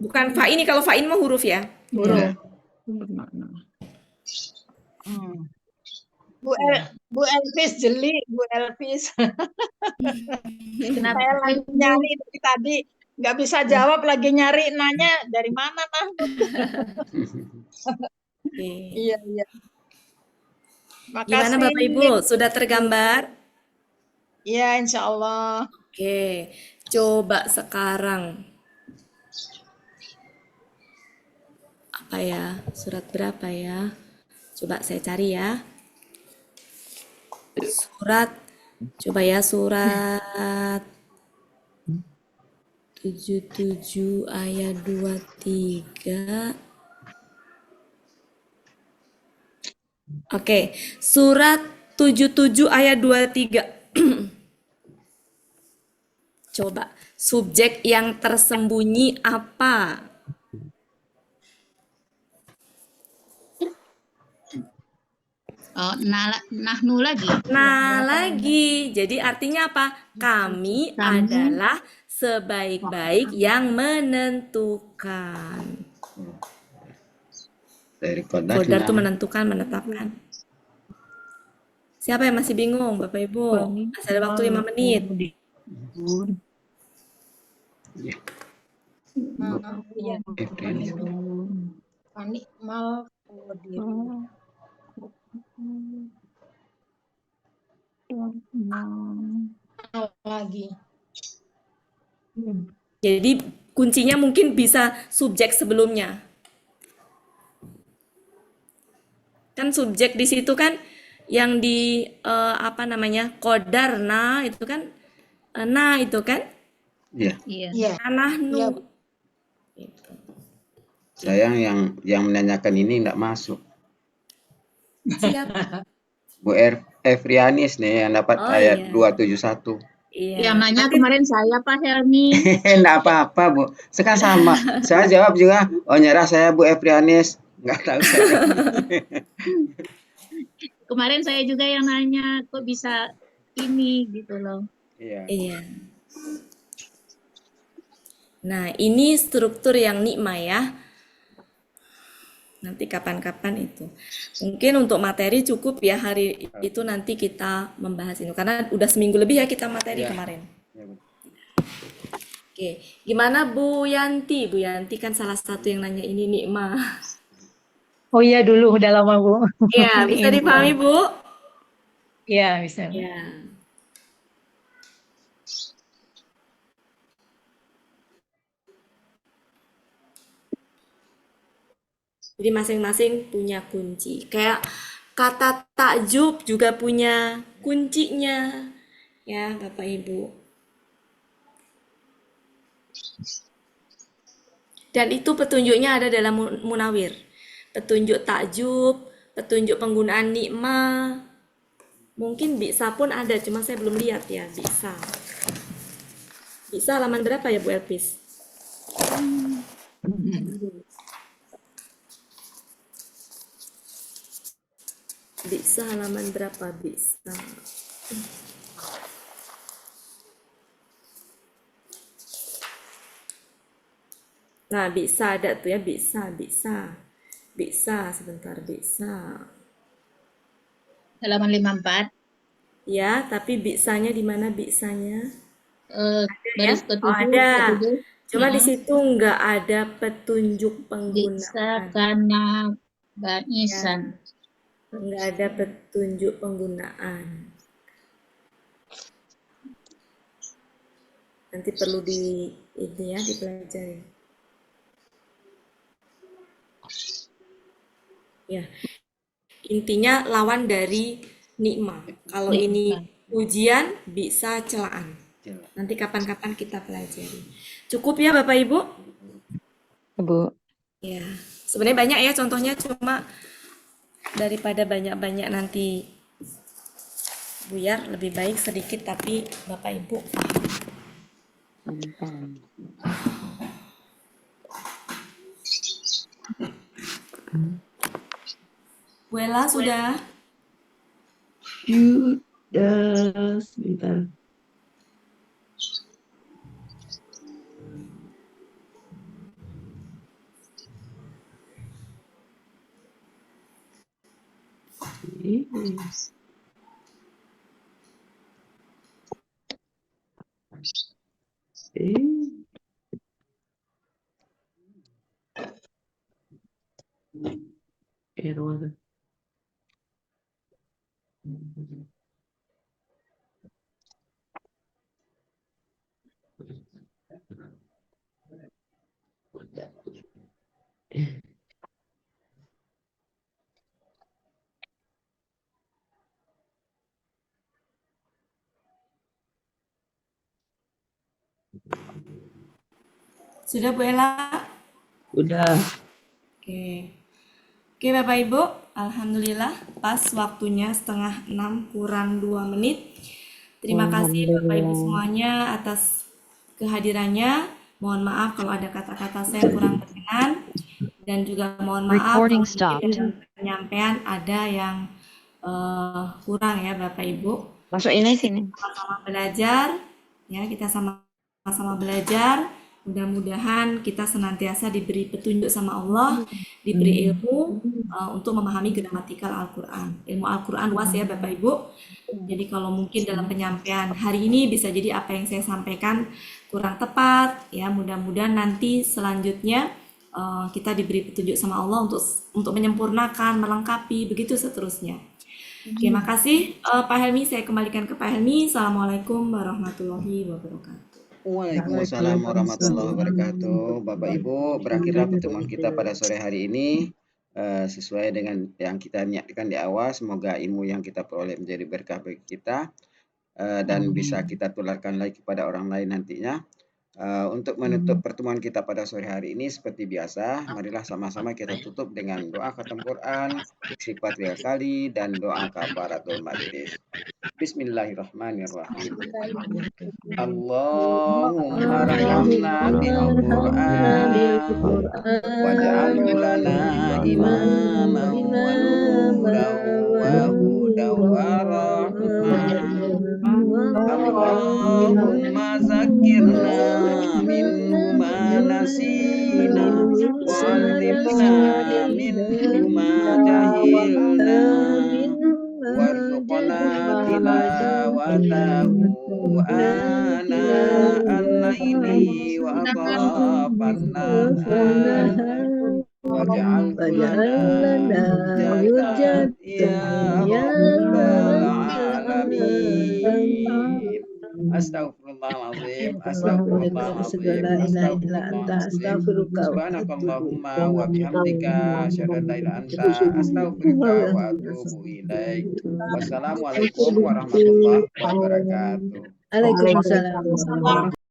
bukan fa ini, kalau fa ini mah huruf ya. Huruf. Bermakna. Bu Elvis jeli, Bu Elvis. Kenapa? Saya lagi nyari dari tadi, nggak bisa jawab, lagi nyari, nanya dari mana nah. Iya. Makasih. Gimana Bapak Ibu, sudah tergambar? Iya, insya Allah. Oke, coba sekarang. Apa ya? Surat berapa ya? Coba saya cari ya. Coba ya, surat 77 ayat 23. Oke, surat 77 ayat 23. Coba, subjek yang tersembunyi apa? Oh, nahnu lagi. Nah, lagi. Jadi artinya apa? Kami adalah sebaik-baik yang menentukan. Dari Qadar kodar itu menentukan, menetapkan. Siapa yang masih bingung, Bapak Ibu? Masih ada waktu 5 menit. Iya. Panik mal lagi. Jadi kuncinya mungkin bisa subjek sebelumnya. Kan subjek di situ kan yang di qadar itu kan itu kan Iya. Iya. nahnu. Gitu. Sayang yang menanyakan ini enggak masuk. Siapa? Bu Efrianis nih yang dapat ayat 271. Iya. Yang nanya kemarin saya Pak Helmi. Enggak apa-apa, Bu. Sekarang sama. Saya jawab juga, oh nyerah saya Bu Efrianis. Enggak tahu saya. Kemarin saya juga yang nanya kok bisa ini gitu loh. Iya. Nah, ini struktur yang nikmah ya. Nanti kapan-kapan itu. Mungkin untuk materi cukup ya hari itu nanti kita membahas ini. Karena udah seminggu lebih ya kita materi kemarin. Oke, gimana Bu Yanti? Bu Yanti kan salah satu yang nanya ini nikmah. Oh iya dulu, udah lama Bu. Iya, bisa dipahami Bu? Iya, bisa. Ya. Jadi masing-masing punya kunci. Kayak kata takjub juga punya kuncinya. Ya, Bapak Ibu. Dan itu petunjuknya ada dalam Munawir. Petunjuk takjub, petunjuk penggunaan nikmah. Mungkin bisa pun ada, cuma saya belum lihat ya, bisa. Bisa halaman berapa ya Bu Elpis? Bisa halaman berapa? Bisa. Nah, bisa ada tuh ya, bisa. Bisa, sebentar, bisa. Halaman 54. Ya, tapi bisanya di mana bisanya? Baris Ya? ketujuh. Oh, ada. ketujuh. Cuma di Ya. situ nggak ada petunjuk Bisa penggunaan. karena Ya, baisan. nggak ada petunjuk penggunaan. Nanti perlu ini ya, dipelajari. Ya, intinya lawan dari nikmah. Kalau ini ujian, bisa celaan. Nanti kapan-kapan kita pelajari. Cukup ya Bapak Ibu? Bu. Ya, sebenarnya banyak ya contohnya, cuma daripada banyak-banyak nanti buyar, lebih baik sedikit tapi Bapak Ibu paham. Bu Ella sudah? Sudah, sebentar. Error. Sudah Bu Ella? Udah. Oke Bapak Ibu, Alhamdulillah pas waktunya 5:30 kurang 2 menit. Terima kasih Bapak Ibu semuanya atas kehadirannya. Mohon maaf kalau ada kata-kata saya kurang berkenan. Dan juga mohon maaf Recording kalau stopped. dalam penyampaian ada yang kurang ya Bapak Ibu. Masuk ini sini. Sama-sama belajar, ya kita sama-sama belajar. Mudah-mudahan kita senantiasa diberi petunjuk sama Allah, diberi ilmu untuk memahami gramatikal Al-Quran. Ilmu Al-Quran luas ya Bapak Ibu. Jadi kalau mungkin dalam penyampaian hari ini bisa jadi apa yang saya sampaikan kurang tepat, ya mudah-mudahan nanti selanjutnya kita diberi petunjuk sama Allah untuk menyempurnakan, melengkapi, begitu seterusnya. Oke, makasih Pak Helmi. Saya kembalikan ke Pak Helmi. Assalamualaikum warahmatullahi wabarakatuh. Waalaikumsalam warahmatullahi wabarakatuh. Bapak Ibu, berakhirlah pertemuan kita pada sore hari ini. Sesuai dengan yang kita niatkan di awal, semoga ilmu yang kita peroleh menjadi berkah bagi kita dan bisa kita tularkan lagi kepada orang lain nantinya. Untuk menutup pertemuan kita pada sore hari ini seperti biasa, marilah sama-sama kita tutup dengan doa khatam Quran, istighfar 3 kali dan doa kafaratul majlis. Bismillahirrahmanirrahim. Allahumma arhamna bil Qur'an waj'alhu lana imaman wa nuran wa hudan wa rahmah. Allahumma zakirna minhu ma nasina wa 'allimna minhu ma jahilna warzuqna tilawatahu ana al-laili wa atrafan nahar waj'al lana hujjatan ya rabbal alamin. Astaghfirullahaladzim, subhanakallahumma wa bihamdika asyhadu an la ilaha illa anta astaghfiruka wa atubu ilaik. Wassalamualaikum warahmatullahi wabarakatuh. Waalaikumsalam.